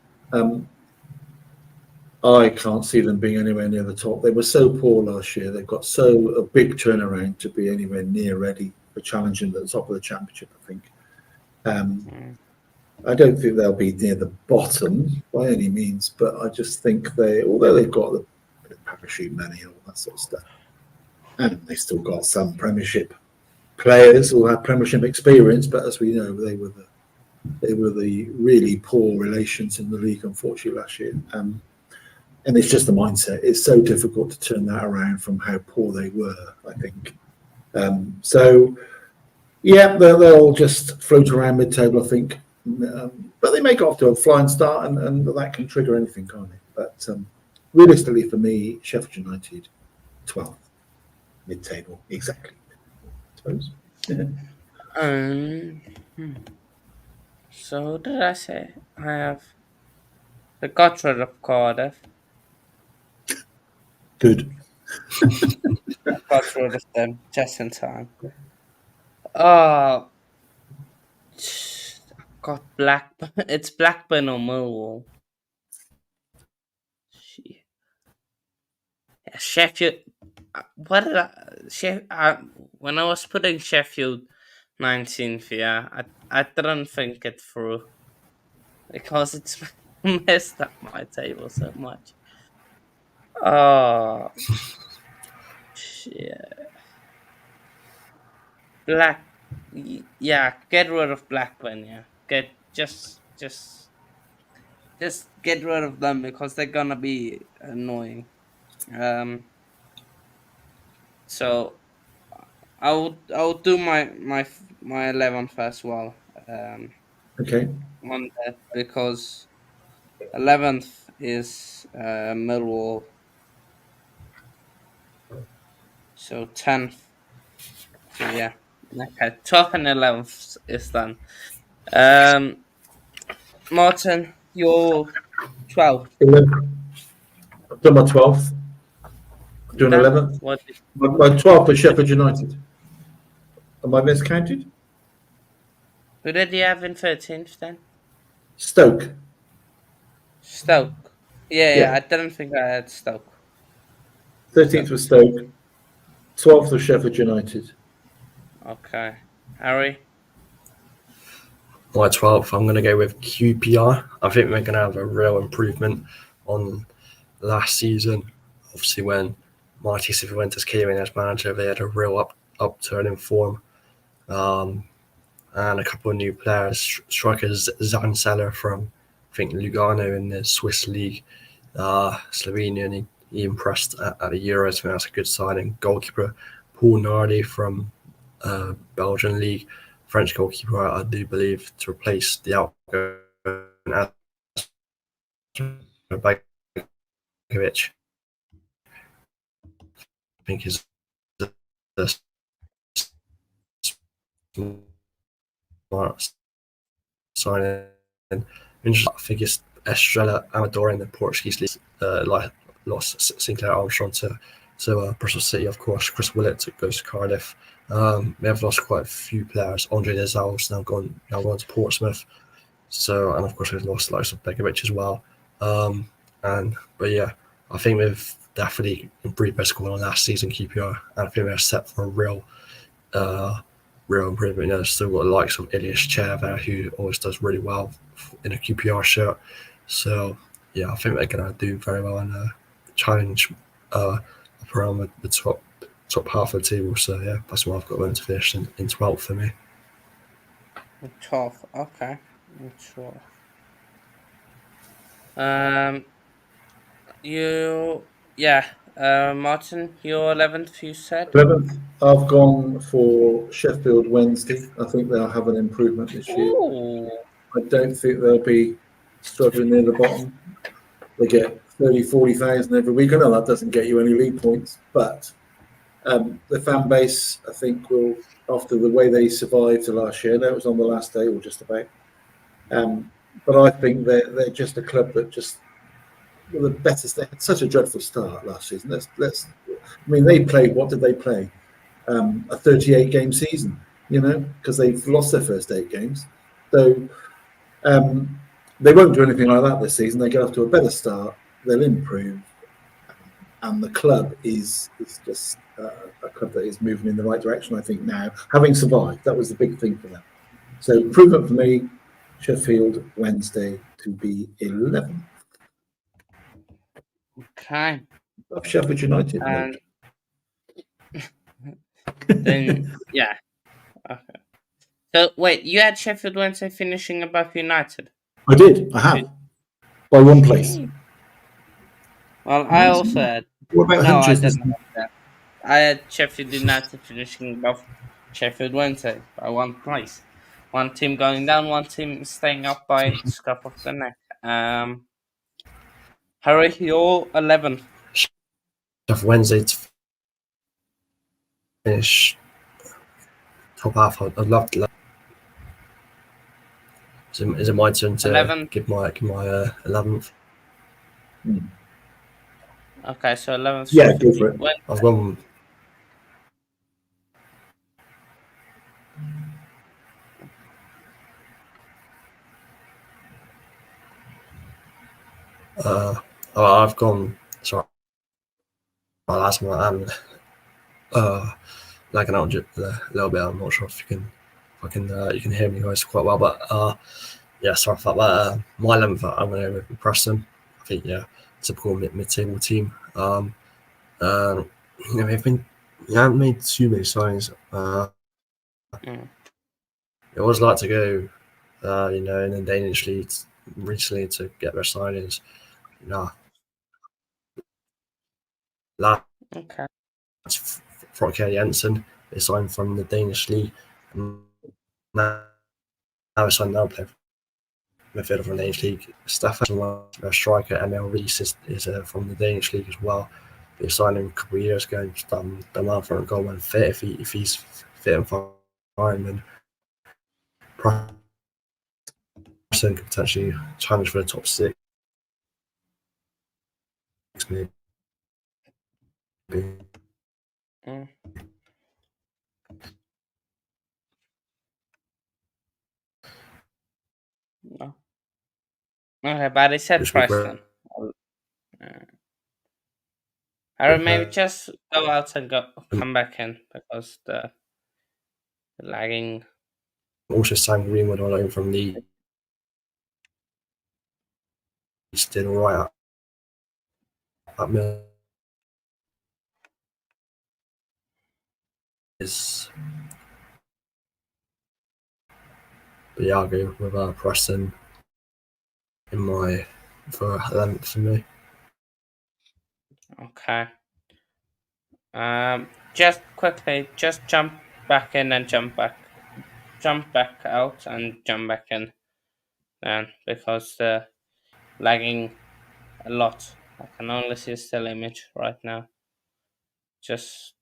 I can't see them being anywhere near the top. They were so poor last year. They've got a big turnaround to be anywhere near ready for challenging the top of the Championship, I think. I don't think they'll be near the bottom by any means, but I just think although they've got the parachute money and all that sort of stuff, and they've still got some Premiership players who have Premiership experience, but as we know, they were the really poor relations in the league, unfortunately, last year. And it's just the mindset. It's so difficult to turn that around from how poor they were, I think. So, yeah, they'll just float around mid-table, I think. But they may go off to a flying start, and that can trigger anything, can't it? But realistically, for me, Sheffield United, 12th, mid-table, exactly, I suppose. So what did I say? I got rid of Cardiff. Good. Got rid of them just in time. Got Blackburn. It's Blackburn or Millwall. Sheffield. What did when I was putting Sheffield 19th, I didn't think it through because it's messed up my table so much. Oh shit! Get rid of Blackburn. Yeah, just get rid of them because they're gonna be annoying. So I would do my 11th as well. Okay. On that because 11th is Millwall. So 10th. So yeah. Okay. 12th and 11th is done. Martin, you're 12th. 11th. I've done my 12th. Doing Done? 11th. What? My 12th was Sheffield United. Am I miscounted? Who did you have in 13th then? Stoke. Stoke. Yeah, Yeah. I didn't think I had Stoke. 13th was Stoke. 12th was Sheffield United. Okay. Harry? My 12th, I'm going to go with QPR. I think we're going to have a real improvement on last season. Obviously, when Marty Cifuentes came in as manager, they had a real upturn in form. And a couple of new players. Strikers Zanceller from, I think, Lugano in the Swiss league. Slovenia, and he impressed at the Euros. I think that's a good signing. Goalkeeper Paul Nardi from Belgian league. French goalkeeper, I do believe, to replace the outgoing Bakovic. I think is the smart signing. I think it's Estrella Amador in the Portuguese league. Lost Sinclair Armstrong to Bristol City, of course. Chris Willett goes to Cardiff. We have lost quite a few players. Andre Dezal's now gone to Portsmouth. So, and of course we've lost likes of Begovic as well. But yeah, I think we've definitely improved by scoring on last season QPR, and I think we're set for a real improvement. You know, still got the likes of Ilias Chair there, who always does really well in a QPR shirt. So yeah, I think they're going to do very well and challenge up around the top half of the table. So yeah, that's why I've got them to finish in 12th for me. 12th, okay. 12th. Martin, your 11th, you said? 11th, I've gone for Sheffield Wednesday. I think they'll have an improvement this year. Ooh. I don't think they'll be struggling near the bottom. They get 30, 40,000 every week. I know that doesn't get you any league points, but the fan base, I think, will, after the way they survived the last year, I know it was on the last day or just about, but I think they're just a club that just the better. They had such a dreadful start last season. They played. What did they play? A 38 game season. You know, because they've lost their first 8 games. So they won't do anything like that this season. They get off to a better start. They'll improve, and the club is just a club that is moving in the right direction. I think now, having survived, that was the big thing for them. So improvement for me. Sheffield Wednesday to be 11. Okay. Of Sheffield United, And then, yeah. Okay. So, wait, you had Sheffield Wednesday finishing above United? I did. I have. By 1 place. Well, I also had. What about No, I Hunches? didn't have that. I had Sheffield United finishing above Sheffield Wednesday by 1 place. One team going down, one team staying up by scruff of the neck. Harry, you're 11. Sheffield Wednesday to finish top half. I'd love to. Is it my turn to 11. give my 11th? Okay, so 11th. Yeah, go for it. I've gone. I've gone. Sorry, my last one. I'm lagging out a little bit. I'm not sure if you can hear me guys quite well, but yeah, sorry for that. My 11th, I'm going to go with Preston. I think typical mid-table team. We haven't made too many signings. It was like to go, in the Danish league recently to get their signings. Okay. Frocke Jensen is signed from the Danish league. Now it's signed now play midfielder from the Danish league. Stefan, their striker, ML Reese is from the Danish league as well. They signed him a couple of years ago and just done well for a goal and fit if he's fit and fine, then Preston could potentially challenge for the top 6. Maybe. No. Okay, but I said Preston. Maybe just go out and come back in because the lagging. Also signed Greenwood on loan from Leeds. He's did all right at Mill. But yeah, I'll go with Preston for 11th for me. Okay. Just quickly, just jump back in and jump back out and jump back in, then because the lagging a lot. I can only see a still image right now. Just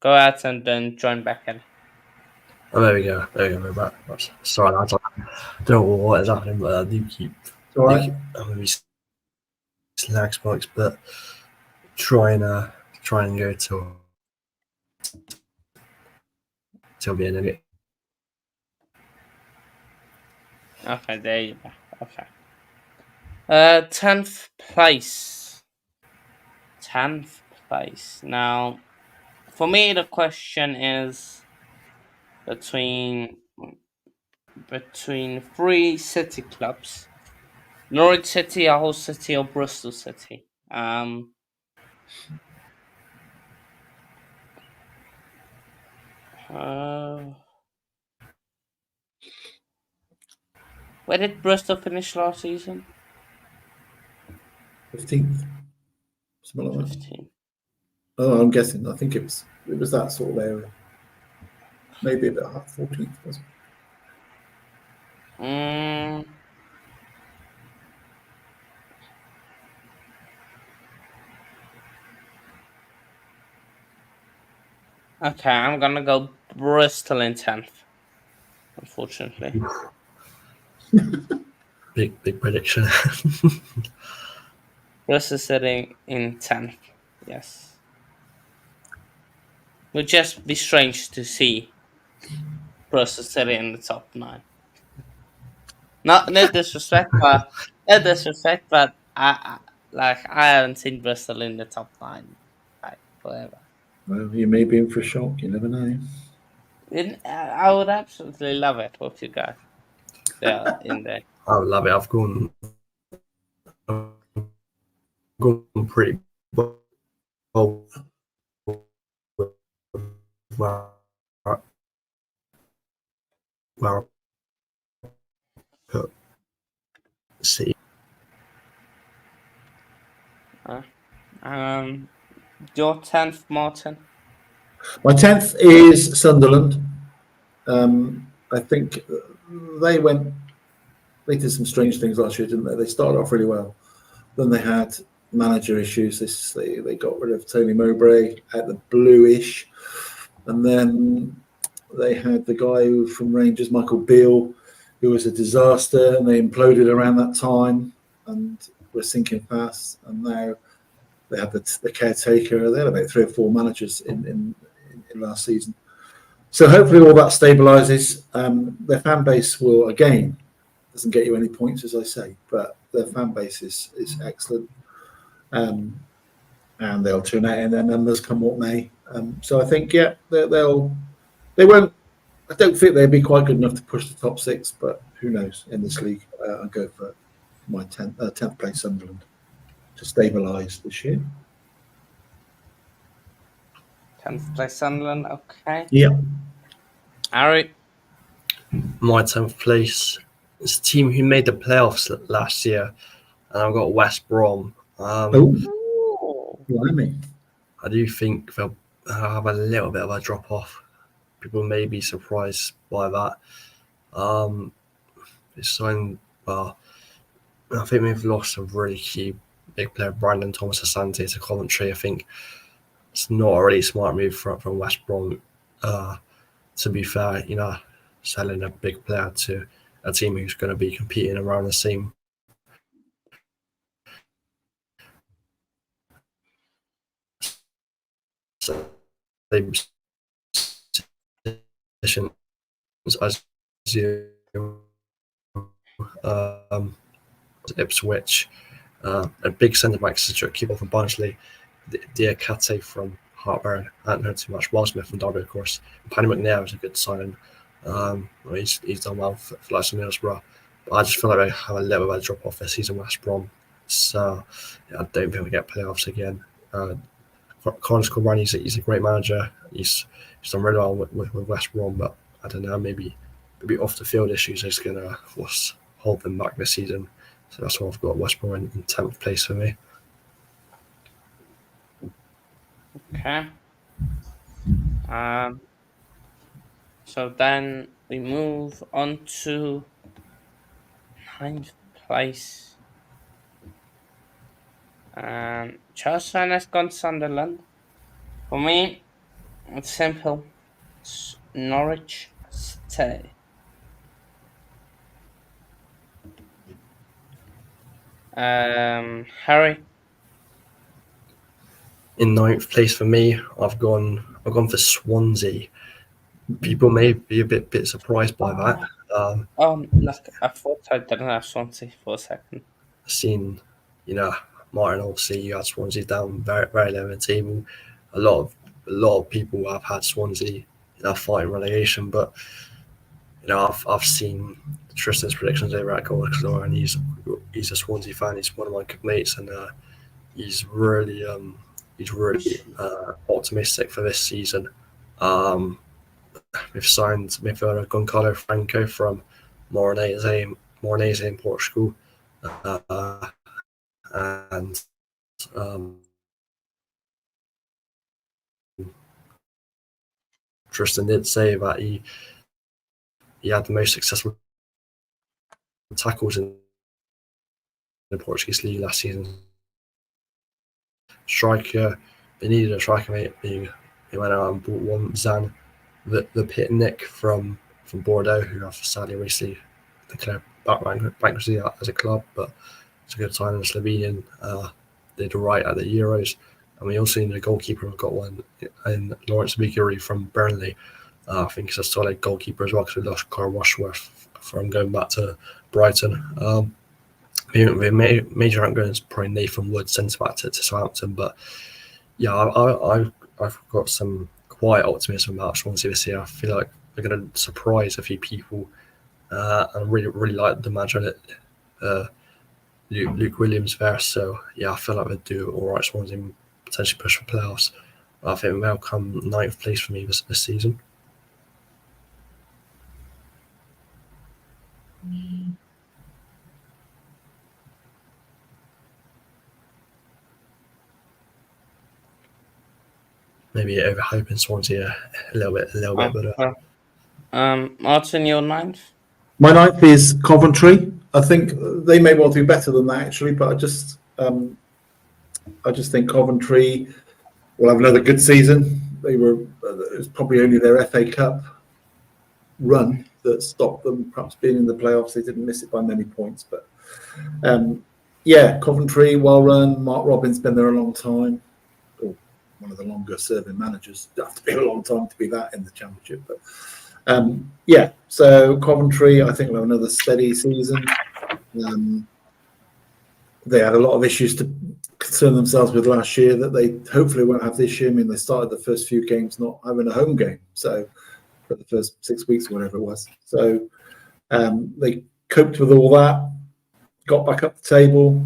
go out and then join back in. Oh, there we go. We're back. Sorry, lads. I don't know what is happening, but I do keep. All right. I'm maybe lag spikes, but try and go till the end of it. Okay, there you go. Okay. 10th place. 10th place. Now, for me, the question is between three city clubs: Norwich City, Hull City, or Bristol City. Where did Bristol finish last season? 15th. Something like that. 15. Oh, I'm guessing. I think it was that sort of area. Maybe a bit high, 14th, was it? Okay, I'm gonna go Bristol in 10th. Unfortunately. Big prediction. Bristol sitting in 10th. Yes. Would just be strange to see Bristol sitting in the top 9. No disrespect, but I haven't seen Bristol in the top 9 like forever. Well, you may be in for a shock. You never know. I would absolutely love it with you guys. Yeah, in there. I would love it. I've gone pretty well where I put City. Your 10th, Martin. My 10th is Sunderland. I think they did some strange things last year, didn't they? They started off really well. Then they had manager issues. They got rid of Tony Mowbray at the bluish. And then they had the guy from Rangers, Michael Beale, who was a disaster, and they imploded around that time and were sinking fast. And now they have the caretaker. They had about 3 or 4 managers in last season. So hopefully all that stabilises. Their fan base will, again, doesn't get you any points, as I say, but their fan base is excellent. And they'll turn out in their numbers come what may. So I think, yeah, they won't. I don't think they'd be quite good enough to push the top 6, but who knows in this league? I'll go for my 10th place Sunderland to stabilise this year. 10th place Sunderland, okay. Yeah. Harry? My 10th place is a team who made the playoffs last year, and I've got West Brom. Blimey. I do think they'll have a little bit of a drop off. People may be surprised by that. I think we've lost a really key big player, Brandon Thomas Asante, to Coventry. I think it's not a really smart move from West Brom. To be fair, selling a big player to a team who's going to be competing around the same position as you, Ipswich, a big centre back keeper from Barnsley, Diakate from Heartburn. I haven't heard too much. Wildsmith from Derby, of course. Paddy McNair was a good signing. He's done well for Middlesbrough. But I just feel like they have a little bit of a drop off this season, West Brom. So I don't think we get playoffs again. Conor Ryan, he's a great manager. He's done really well with West Brom, but I don't know, maybe off the field issues is going to hold them back this season. So that's why I've got West Brom in 10th place for me. Okay. So then we move on to 9th place. Chelsea has gone Sunderland. For me, it's simple. It's Norwich Say. Harry. In ninth place for me, I've gone for Swansea. People may be a bit surprised by that. Look, I thought I didn't have Swansea for a second. Seen, Martin, obviously you had Swansea down very very low in the table. A lot of people have had Swansea fighting relegation, but I've seen Tristan's predictions over at Goal Explorer, and he's a Swansea fan. He's one of my good mates, and he's really optimistic for this season. We've signed midfielder Goncalo Franco from Morenese in Portugal, and Tristan did say that he had the most successful tackles in the Portuguese league last season. Striker, they needed a striker, mate. They went out and bought one Zan, the Pitnik from Bordeaux, who have sadly recently declared bankruptcy as a club, but it's a good sign. The Slovenian did right at the Euros, and we also need a goalkeeper. We've got one in Lawrence Viguri from Burnley. I think he's a solid goalkeeper as well, because we lost Carl Rushworth from going back to Brighton. The major outgoing is probably Nathan Wood, centre back to Southampton, but yeah, I've got some quite optimism about Swansea this year. I feel like they're going to surprise a few people, and really like the manager, Luke Williams there. So yeah, I feel like they'll do all right. Swansea and potentially push for playoffs. I think they'll come ninth place for me this season. Maybe overhyping Swansea a little bit, but Martin, your ninth. My ninth is Coventry. I think they may well do better than that, actually, but I just think Coventry will have another good season. It was probably only their FA Cup run that stopped them perhaps being in the playoffs. They didn't miss it by many points, but yeah, Coventry, well run. Mark Robins been there a long time. One of the longer serving managers. You have to be a long time to be that in the Championship, but yeah, so Coventry, I think, will have another steady season. They had a lot of issues to concern themselves with last year that they hopefully won't have this year. I mean, they started the first few games not having a home game, so for the first 6 weeks or whatever it was. So they coped with all that, got back up the table,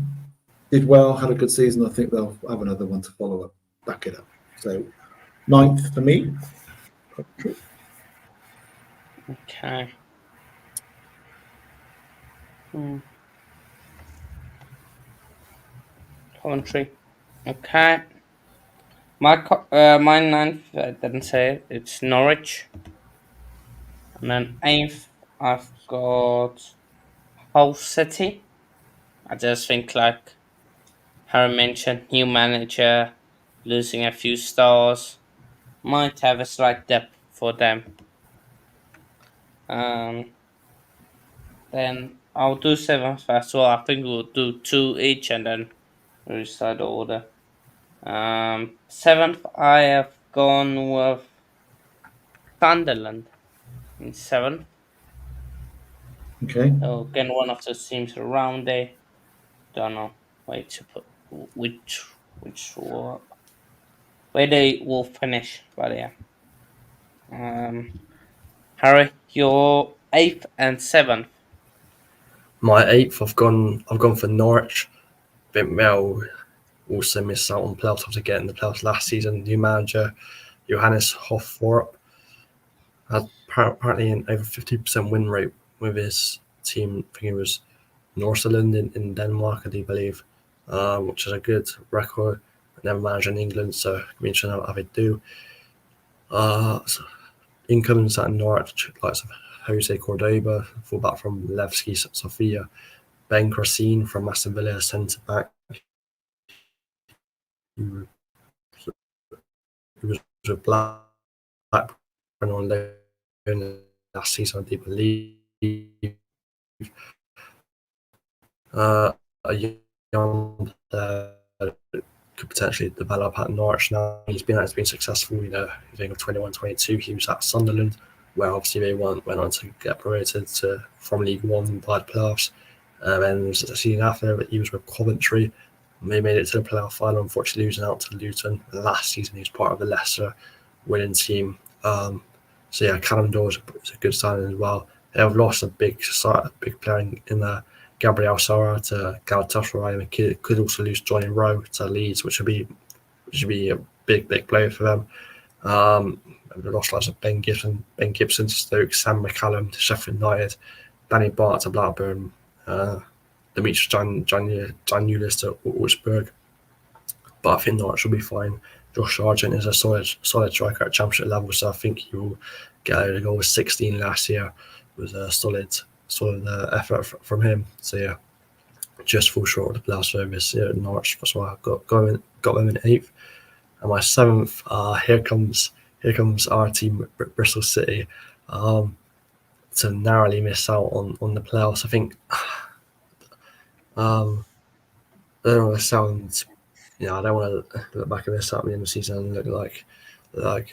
did well, had a good season. I think they'll have another one to follow up, back it up. So ninth for me. Okay. Coventry. Okay. My ninth, I didn't say it. It's Norwich. And then eighth, I've got Hull City. I just think, like Harry mentioned, new manager, losing a few stars, might have a slight depth for them. Then I'll do seventh as well. I think we'll do two each and then restart the order. Seventh, I have gone with Sunderland in seventh. Okay. So again, one of those teams around there. Don't know where to put which where they will finish, but yeah. Harry, your eighth and seventh. my eighth, I've gone for Norwich. I think Mel also missed out on playoffs after getting the playoffs last season. New manager Johannes Hofthorp had apparently an over 50% win rate with his team. I think it was Nordsjælland in Denmark, I do believe, which is a good record. Never managed in England, so it'll be interesting how they do. So incomes at Norwich, likes of Jose Cordoba, fullback from Levski Sofia, Ben Cressine from Aston Villa, centre back, who was a Blackburn on loan last season, I do believe. A young player could potentially develop at Norwich now. He's been successful, I think of 21-22, he was at Sunderland, where obviously they went on to get promoted from League One by the playoffs. And the season after, he was with Coventry. They made it to the playoff final, unfortunately losing out to Luton. Last season, he was part of the Leicester winning team. Callum Dawes is a good signing as well. They've lost a big player in the Gabriel Sara to Galatasaray, and could also lose Johnny Rowe to Leeds, which would be a big player for them. They've lost lots of Ben Gibson to Stoke, Sam McCallum to Sheffield United, Danny Bart to Blackburn, Demetrius Janulis to Wolfsburg. But I think Norwich will be fine. Josh Sargent is a solid striker at championship level, so I think he will get a goal with 16 last year. It was a solid effort from him. So yeah, just fall short of the playoff service here at Norwich. That's why I got them in 8th. And my 7th, here comes our team, Bristol City, to narrowly miss out on the playoffs. I think I don't want to sound, I don't want to look back at this at the end of the season and look like I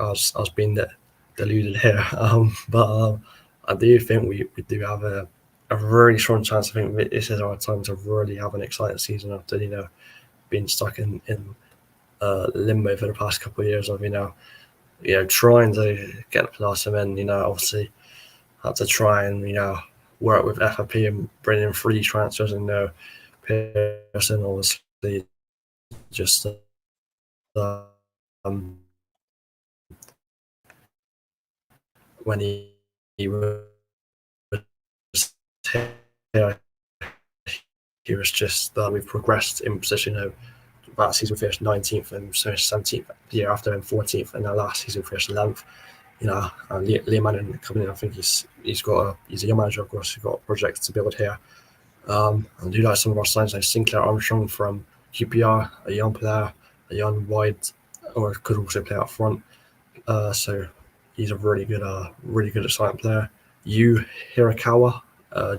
was being deluded here. But I do think we do have a really strong chance. I think this is our time to really have an exciting season after being stuck in limbo for the past couple of years of trying to get the playoffs, and then obviously had to try and work with FFP and bring in free transfers, and Pearson obviously just when he was here, he was just we've progressed in position. That season finished 19th and finished 17th the year after, and 14th, and now last season finished 11th. Liam Manning coming in, I think he's a young manager, of course. He's got a project to build here. I do like some of our signs, like Sinclair Armstrong from QPR, a young player, a young wide, or could also play up front. So he's a really good exciting player. Yu Hirakawa,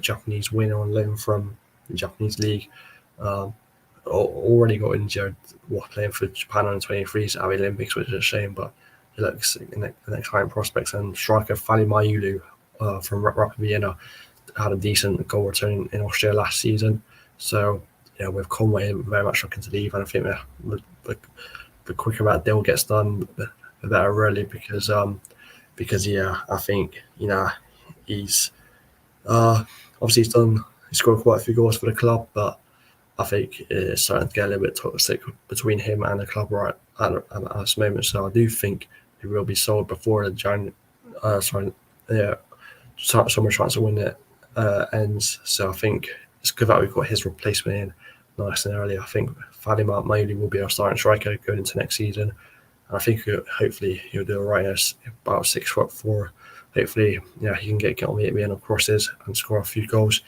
Japanese winner on loan from the Japanese league. Already got injured while playing for Japan under 23s at the Olympics, which is a shame, but he looks an exciting prospects. And striker Fali Mayulu from Rapid Vienna had a decent goal return in Austria last season. So with Conway very much looking to leave, and I think the quicker that deal gets done, the better, really, because I think he's obviously he scored quite a few goals for the club, but I think it's starting to get a little bit toxic between him and the club right at this moment. So I do think he will be sold before the summer transfer window ends. So I think it's good that we've got his replacement in nice and early. I think Fadima Maili will be our starting striker going into next season. And I think hopefully he'll do all right. About 6'4". Hopefully, he can get on the end of crosses and score a few goals.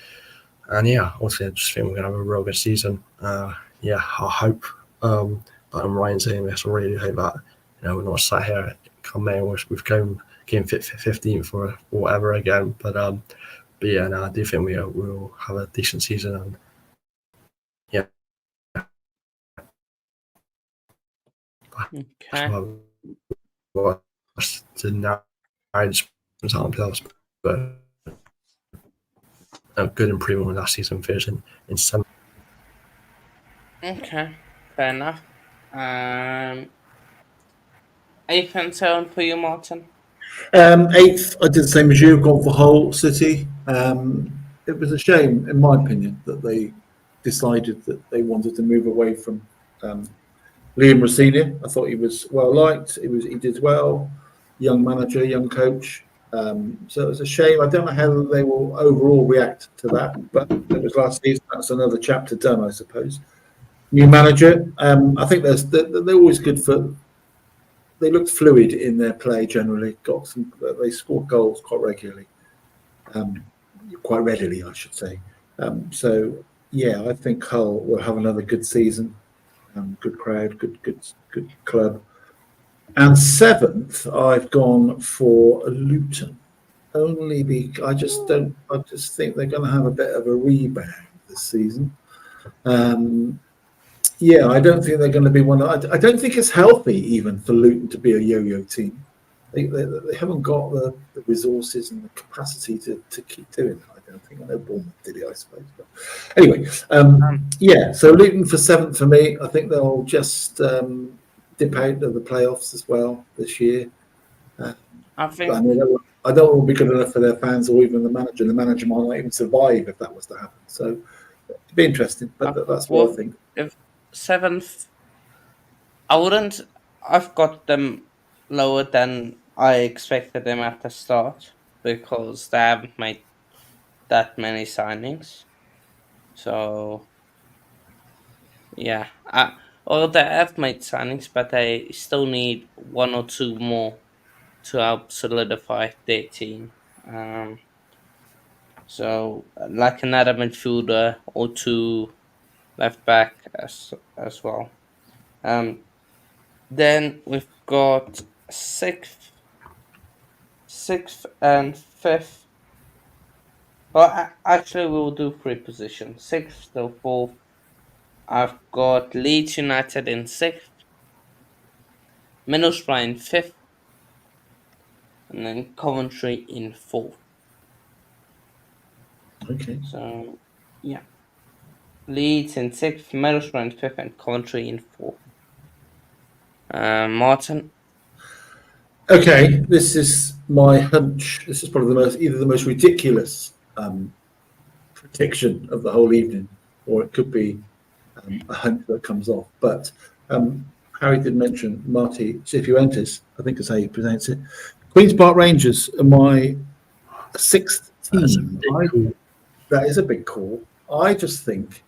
And ultimately, I just think we're going to have a real good season. I hope that I'm right in saying this. I really do hope that we're not sat here come May we've come game 15th or whatever again. But I do think we'll have a decent season. And okay. To now playoffs, but a good improvement last season, finishing in 7th. Okay, fair enough. 8th and 7th for you, Martin? 8th, I did the same as you, gone for Hull City. It was a shame, in my opinion, that they decided that they wanted to move away from Liam Rossini. I thought he was well liked. He did well. Young manager, young coach. So it was a shame. I don't know how they will overall react to that, but it was last season. That's another chapter done, I suppose. New manager. I think they're always good for. They looked fluid in their play generally. They scored goals quite regularly, quite readily, I should say. I think Hull will have another good season. Good crowd, good club. And 7th, I've gone for Luton. Only because I just think they're going to have a bit of a rebound this season. Yeah, I don't think they're going to be one. I don't think it's healthy even for Luton to be a yo-yo team. They haven't got the resources and the capacity to keep doing it. I don't think. I know Bournemouth did it, I suppose. But anyway, yeah. So Luton for 7th for me. I think they'll just dip out of the playoffs as well this year. I think I don't want to be good enough for their fans or even the manager. The manager might not even survive if that was to happen. So it'd be interesting. But that's what I think. If 7th, I wouldn't. I've got them lower than I expected them at the start because they haven't made that many signings. So yeah, or they have made signings, but they still need one or two more to help solidify their team. So like another midfielder or two left back as well. Then we've got sixth and fifth. Well, actually, we'll do 3 positions. 6th till 4th. I've got Leeds United in 6th, Middlesbrough in 5th, and then Coventry in 4th. Okay. So, yeah. Leeds in 6th, Middlesbrough in 5th, and Coventry in 4th. Martin? Okay, this is my hunch. This is probably either the most ridiculous prediction of the whole evening, or it could be a hunch that comes off. But Harry did mention Marty Cifuentes, I think is how you pronounce it. Queen's Park Rangers are my 6th team. That is a big call. I just think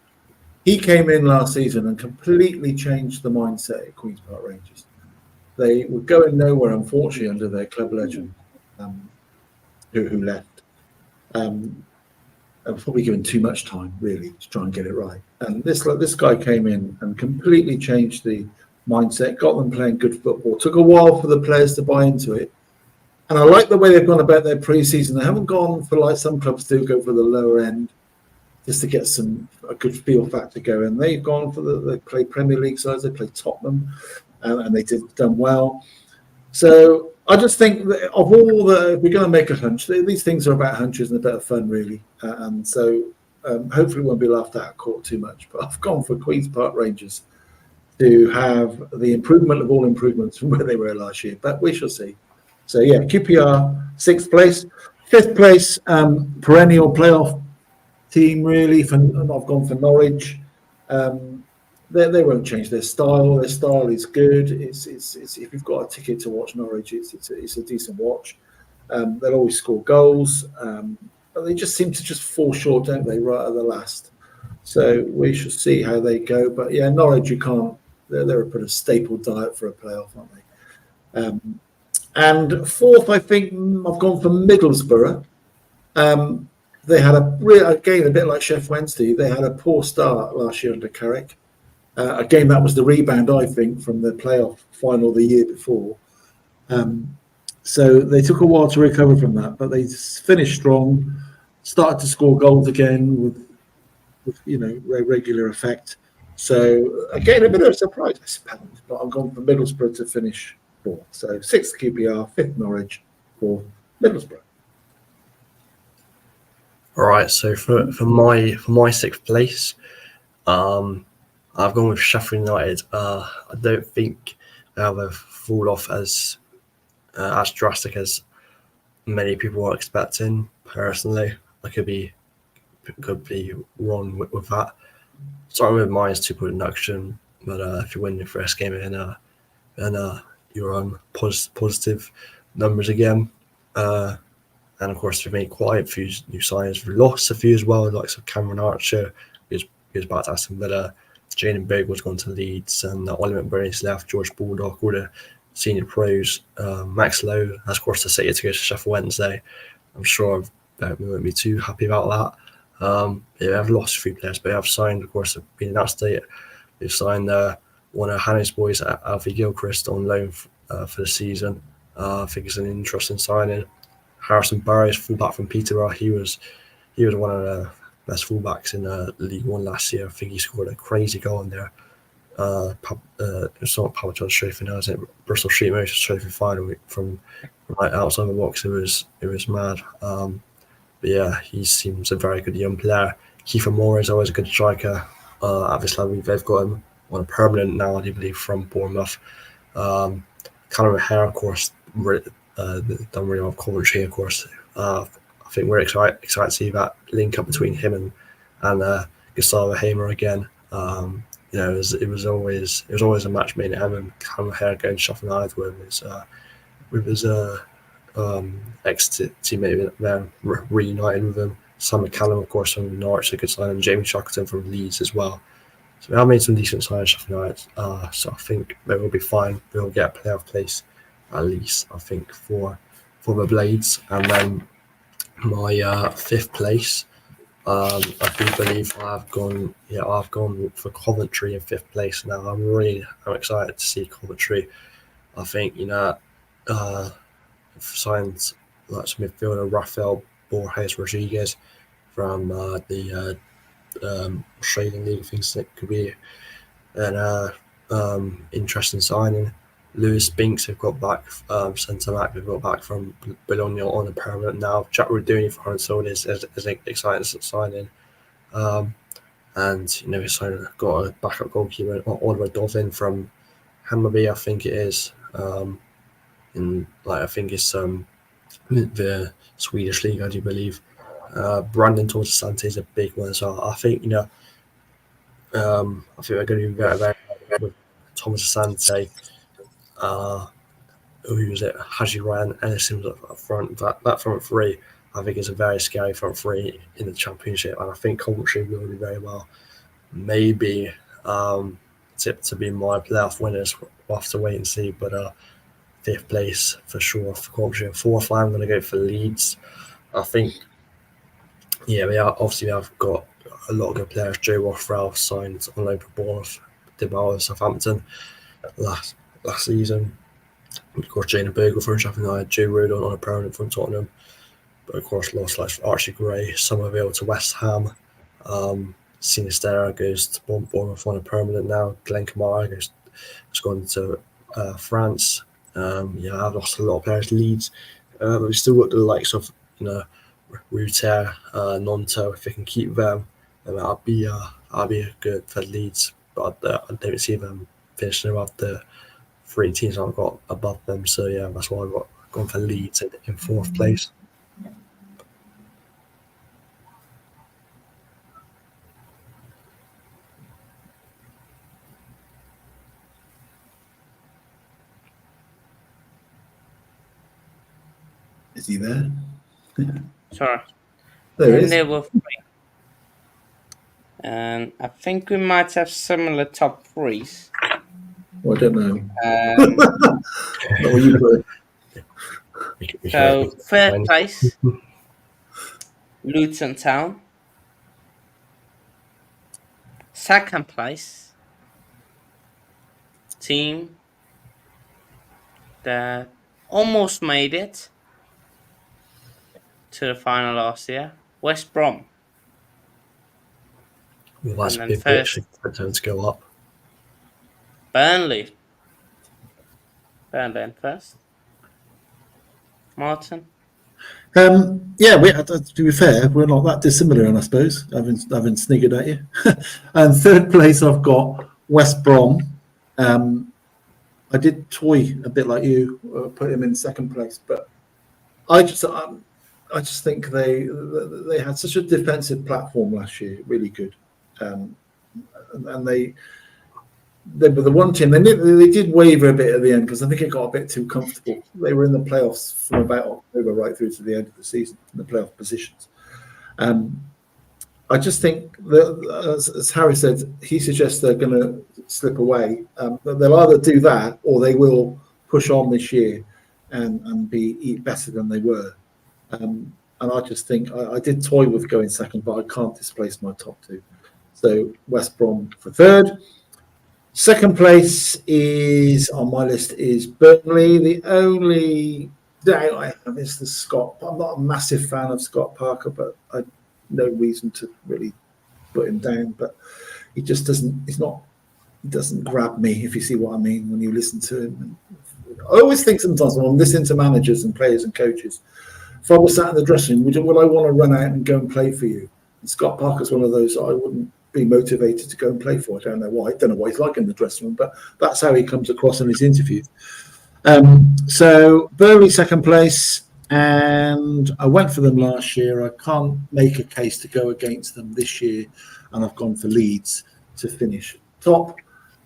he came in last season and completely changed the mindset at Queen's Park Rangers. They were going nowhere, unfortunately, under their club legend, who left. I was probably given too much time, really, to try and get it right. And this guy came in and completely changed the mindset, got them playing good football. Took a while for the players to buy into it. And I like the way they've gone about their pre-season. They haven't gone for, like some clubs do, go for the lower end just to get a good feel factor going. They've gone for they play Premier League sides, they play Tottenham, and they done well. So I just think that of all if we're going to make a hunch, these things are about hunches and a bit of fun, really. And so hopefully we won't be laughed at court too much. But I've gone for Queen's Park Rangers to have the improvement of all improvements from where they were last year. But we shall see. So yeah, QPR 6th place, 5th place, perennial playoff team really. I've gone for Norwich. They won't change their style. Their style is good. It's if you've got a ticket to watch Norwich, it's a decent watch. They'll always score goals, but they just seem to just fall short, don't they? Right at the last. So we shall see how they go. But yeah, Norwich, you can't. They're a pretty staple diet for a playoff, aren't they? And 4th, I think I've gone for Middlesbrough. They had again, a bit like Chef Wednesday, they had a poor start last year under Carrick. Again, that was the rebound, I think, from the playoff final the year before. So they took a while to recover from that, but they finished strong, started to score goals again with regular effect. So again, a bit of a surprise, I suppose. But I'm going for Middlesbrough to finish 4th. So 6th QPR, 5th Norwich, 4th Middlesbrough. All right. So for my 6th place, I've gone with Sheffield United. I don't think they have a fall off as drastic as many people are expecting. Personally, I could be wrong with that. Starting with mine is 2-point induction, but if you win your first game, then you're on positive numbers again. And of course, we've made quite a few new signings. We've lost a few as well, like Cameron Archer, who's back to Aston Villa. Jaden Bigwood's gone to Leeds, and Oliver Burns left. George Baldock, all the senior pros. Max Lowe has crossed the city to go to Sheffield Wednesday. I'm sure we won't be too happy about that. I've lost a few players, but I've signed, of course, been announced it. We've signed one of Hannah's boys, Alfie Gilchrist, on loan for the season. I think it's an interesting signing. Harrison Barry's fullback from Peterborough. He was one of the best fullbacks in League One last year. I think he scored a crazy goal in there. It's not Papa John's trophy now, is it? Bristol Street Motors trophy final from right outside the box. It was mad. But yeah, he seems a very good young player. Kiefer Moore is always a good striker. At this level, they've got him on a permanent now, I do believe, from Bournemouth. Callum O'Hare, of course, done really well with Coventry, of course. I think we're excited to see that link up between him and Gustavo Hamer again. It was always a match made in heaven. Callum O'Hare going to Sheffield United with his ex teammate there, reunited with him. Sam McCallum, of course, from Norwich, a good sign, and Jamie Shackleton from Leeds as well. So we have made some decent signings, Sheffield United. So I think they will be fine. They'll get a playoff place at least, I think, for the Blades. And then my fifth place, I do believe I've gone for Coventry in fifth place now. I'm excited to see Coventry. I think, signed like midfielder Rafael Borges Rodriguez from the Australian League. I think that could be an interesting signing. Lewis Binks have got back, centre back. They've got back from Bologna on a permanent now. Jack Rooney for Hawrnets is an exciting signing. And he's got a backup goalkeeper, Oliver Dovin from Hammarby, I think it is. I think it's the Swedish league, I do believe. Brandon Thomas Asante is a big one as well. I think I think we're going to be very, very with Thomas Asante. Who was it? Haji Ryan Ellison up front. That front three, I think, is a very scary front three in the Championship, and I think Coventry will do very well. Maybe tip to be my playoff winners. We'll have to wait and see, but fifth place for sure for Coventry. And fourth, I'm going to go for Leeds. I think, we have got a lot of good players. Joe Rothwell signed on loan for Bournemouth, did well with Southampton last season. Of course, Jane Bogle for Sheffield United, Joe Rodon on a permanent from Tottenham. But of course, lost like Archie Gray, Somerville to West Ham. Sinistera goes to Bournemouth on a permanent now. Glenn Kamara has gone to France. I've lost a lot of players. Leeds, but we still got the likes of Ruter, Nonto. If they can keep them, then that'll be good for Leeds. But I don't see them finishing above the three teams I've got above them. So yeah, that's why I've gone for Leeds in fourth place. Is he there? Sorry. There is. There were three. And I think we might have similar top threes. Well, I don't know. Not what you put. So, third place, Luton Town. Second place, team that almost made it to the final last year, West Brom. Well, that's a big prediction for them to go up. Burnley in first. Martin? To be fair, we're not that dissimilar, and I suppose, having sniggered at you. And third place, I've got West Brom. I did toy a bit like you, put him in second place, but I just think they had such a defensive platform last year, really good, and they were the one team. They did waver a bit at the end because I think it got a bit too comfortable. They were in the playoffs from about October right through to the end of the season in the playoff positions. I just think that, as Harry said, he suggests they're going to slip away. They'll either do that or they will push on this year and be better than they were. And I just think I did toy with going second, but I can't displace my top two. So West Brom for third. Second place is on my list is Burnley. The only doubt I have is the Scott. I'm not a massive fan of Scott Parker, but I no reason to really put him down. But he just doesn't. He doesn't grab me, if you see what I mean, when you listen to him. I always think sometimes when I'm listening to managers and players and coaches, if I was sat in the dressing room, would I want to run out and go and play for you? And Scott Parker's one of those I wouldn't be motivated to go and play for. I don't know why. I don't know what he's like in the dressing room, but that's how he comes across in his interviews. So Burnley second place, and I went for them last year. I can't make a case to go against them this year, and I've gone for Leeds to finish top.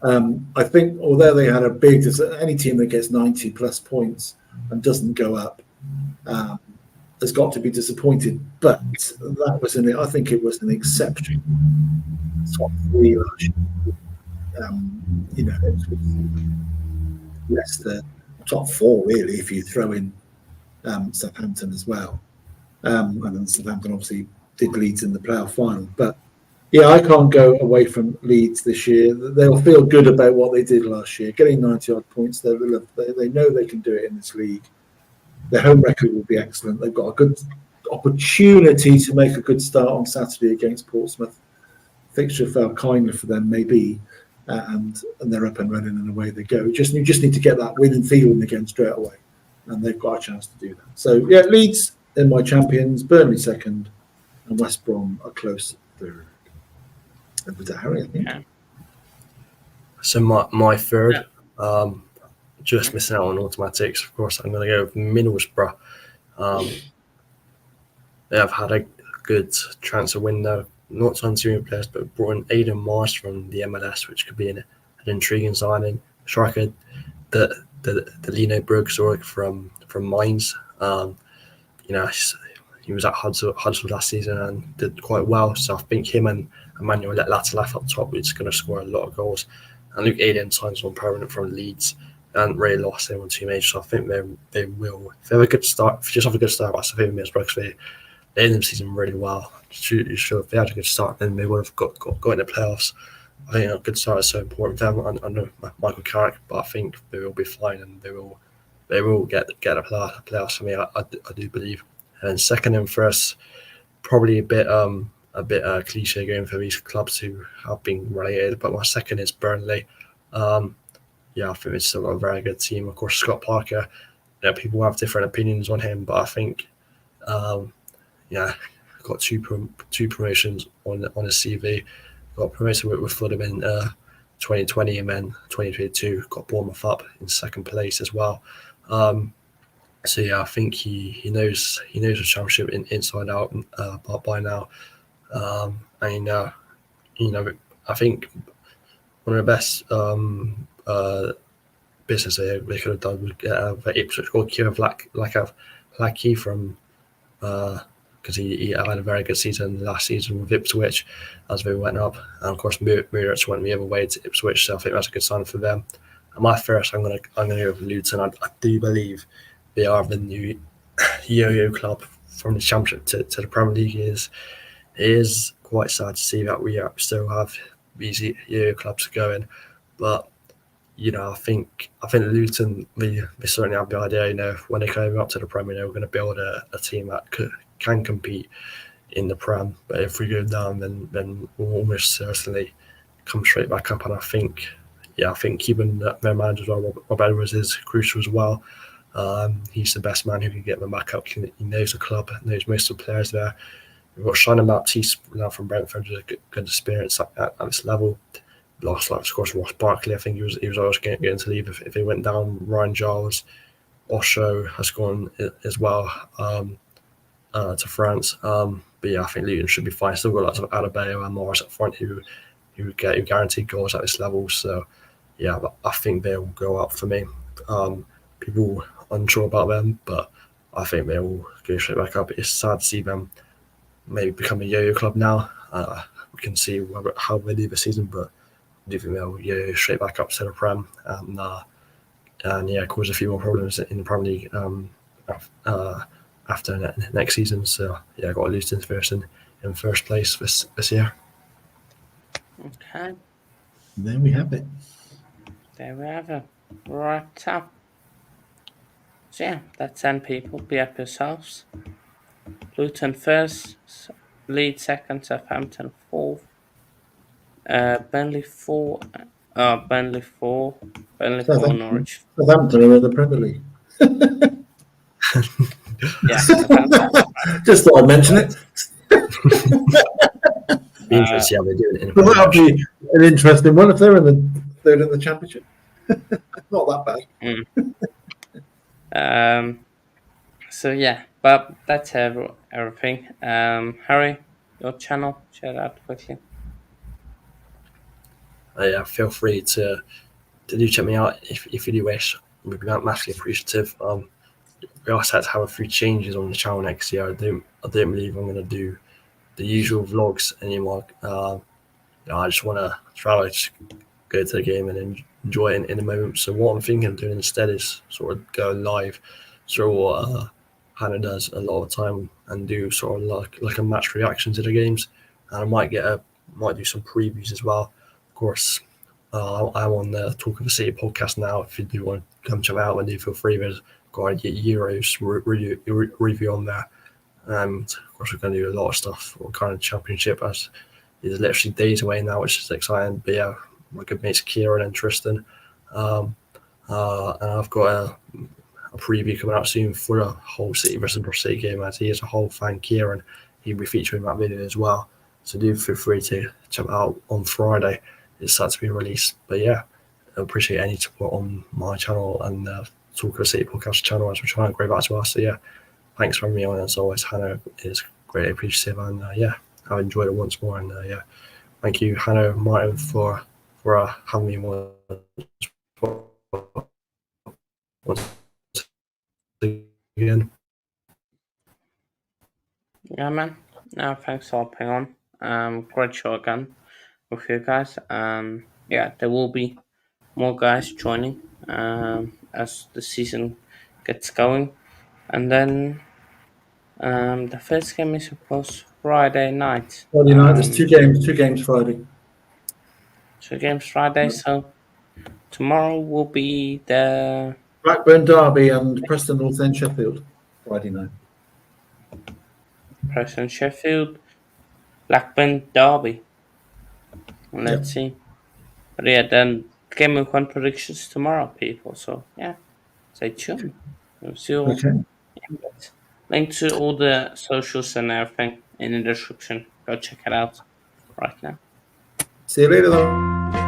I think although they had a big, any team that gets 90 plus points and doesn't go up has got to be disappointed. But that was I think it was an exception. Top three last year. Leicester, top four really, if you throw in Southampton as well. And then Southampton obviously did Leeds in the playoff final. But yeah, I can't go away from Leeds this year. They'll feel good about what they did last year, getting 90-odd points. They know they can do it in this league. Their home record will be excellent. They've got a good opportunity to make a good start on Saturday against Portsmouth. Fixture fell kindly for them, maybe, and they're up and running and away they go. You just need to get that winning feeling again straight away, and they've got a chance to do that. So yeah, Leeds in my champions, Burnley second, and West Brom a close third. Over to Harry, I think. Yeah. So my third, just missing out on automatics. Of course, I'm going to go with Middlesbrough. They have had a good transfer window. Not signed too many players, but brought in Aidan Marsh from the MLS, which could be an intriguing signing. Striker, the Lino Brugsorg from Mainz. He was at Huddersfield last season and did quite well. So I think him and Emmanuel Latalaf up top is going to score a lot of goals. And Luke Aiden signs on permanent from Leeds and really lost anyone too much. So I think they will. If they have a good start, if you just have a good start, I think Middlesbrough, they end the season really well. Sure, if they had a good start, then they would have got in the playoffs. I think a good start is so important for them. I know Michael Carrick, but I think they will be fine and they will get a playoffs for me. I do believe. And second and first, probably a bit cliche going for these clubs who have been relegated, but my second is Burnley. I think it's still a very good team. Of course, Scott Parker, people have different opinions on him, but I think, got two promotions on his CV. Got promoted with Fulham in 2020, and then 2022 got Bournemouth up in second place as well. So yeah, I think he knows the championship inside out by now. I think one of the best business they could have done would get Ipswich or Kieran Blackie from because he had a very good season last season with Ipswich as they went up, and of course Muric went the other way to Ipswich, so I think that's a good sign for them. And my first, I'm gonna go with Luton. I do believe they are the new yo-yo club from the Championship to the Premier League. It is quite sad to see that we still have these yo-yo clubs going, but I think Luton they certainly have the idea. When they came up to the Premier, they were going to build a team that can compete in the Prem. But if we go down, then we'll almost certainly come straight back up. And I think keeping their manager, Rob Edwards, is crucial as well. He's the best man who can get them back up. He knows the club, knows most of the players there. We've got Shannon Baptiste now from Brentford, who's a good experience at this level. Lost, of course, Ross Barkley. I think he was always getting to leave if he went down. Ryan Giles, Osho has gone as well to France. But yeah, I think Luton should be fine. Still got lots of Adebayo and Morris up front who guaranteed goals at this level. So yeah, I think they will go up for me. People unsure about them, but I think they will go straight back up. It's sad to see them maybe become a yo-yo club now. We can see how they do the season, but I do think they'll yo-yo straight back up to the Prem and cause a few more problems in the Premier League after next season. So yeah, I got Luton first in first place this year. Okay. There we have it. There we have it. Right up. So yeah, that's 10 people. Be up yourselves. Luton first, Leeds second, Southampton fourth, Burnley 4, Burnley 4, Southampton, Norwich. Southampton are in the Premier League. Yeah, Southampton. Just thought I'd mention it. Be interesting to see how they do it in Well, that'll be an interesting one if they're in the third in the Championship. Not that bad. So yeah, but that's everything. Harry, your channel, share that quickly. Yeah, feel free to do check me out if you do wish. We'd be massively appreciative. We also had to have a few changes on the channel next year. I don't believe I'm going to do the usual vlogs anymore. I just want to try to go to the game and enjoy it in the moment. So what I'm thinking of doing instead is sort of go live. So what Hannah does a lot of the time and do sort of like a match reaction to the games. And I might do some previews as well. Of course, I'm on the Talk of the City podcast now. If you do want to come check out, and do feel free. There's got a Euros review on there. And of course, we're going to do a lot of stuff on kind of Championship as it's literally days away now, which is exciting. But yeah, my good mates Kieran and Tristan. And I've got a preview coming out soon for a whole City versus Bristol City game, as he is a whole fan, Kieran. He'll be featuring that video as well. So do feel free to check it out on Friday. It's set to be released. But yeah, I appreciate any support on my channel and Talk of the City podcast channel as we're trying to grow back to us. So yeah, thanks for having me on. As always, Hannah is greatly appreciative, and yeah, I've enjoyed it once more. And yeah, thank you, Hannah and Martin, for having me on once again. Yeah, man. No, thanks for hopping on. Great show again with you guys. Yeah, there will be more guys joining as the season gets going, and then the first game is of course Friday night. bad. There's two games Friday. 2 games Friday. So tomorrow will be the Blackburn Derby and Preston North End Sheffield Friday night. Preston Sheffield, Blackburn Derby. Let's see. But yeah, then Game of 1 predictions tomorrow, people. So yeah, stay tuned. We'll see you all. Okay. Link to all the socials and everything in the description. Go check it out right now. See you later, though.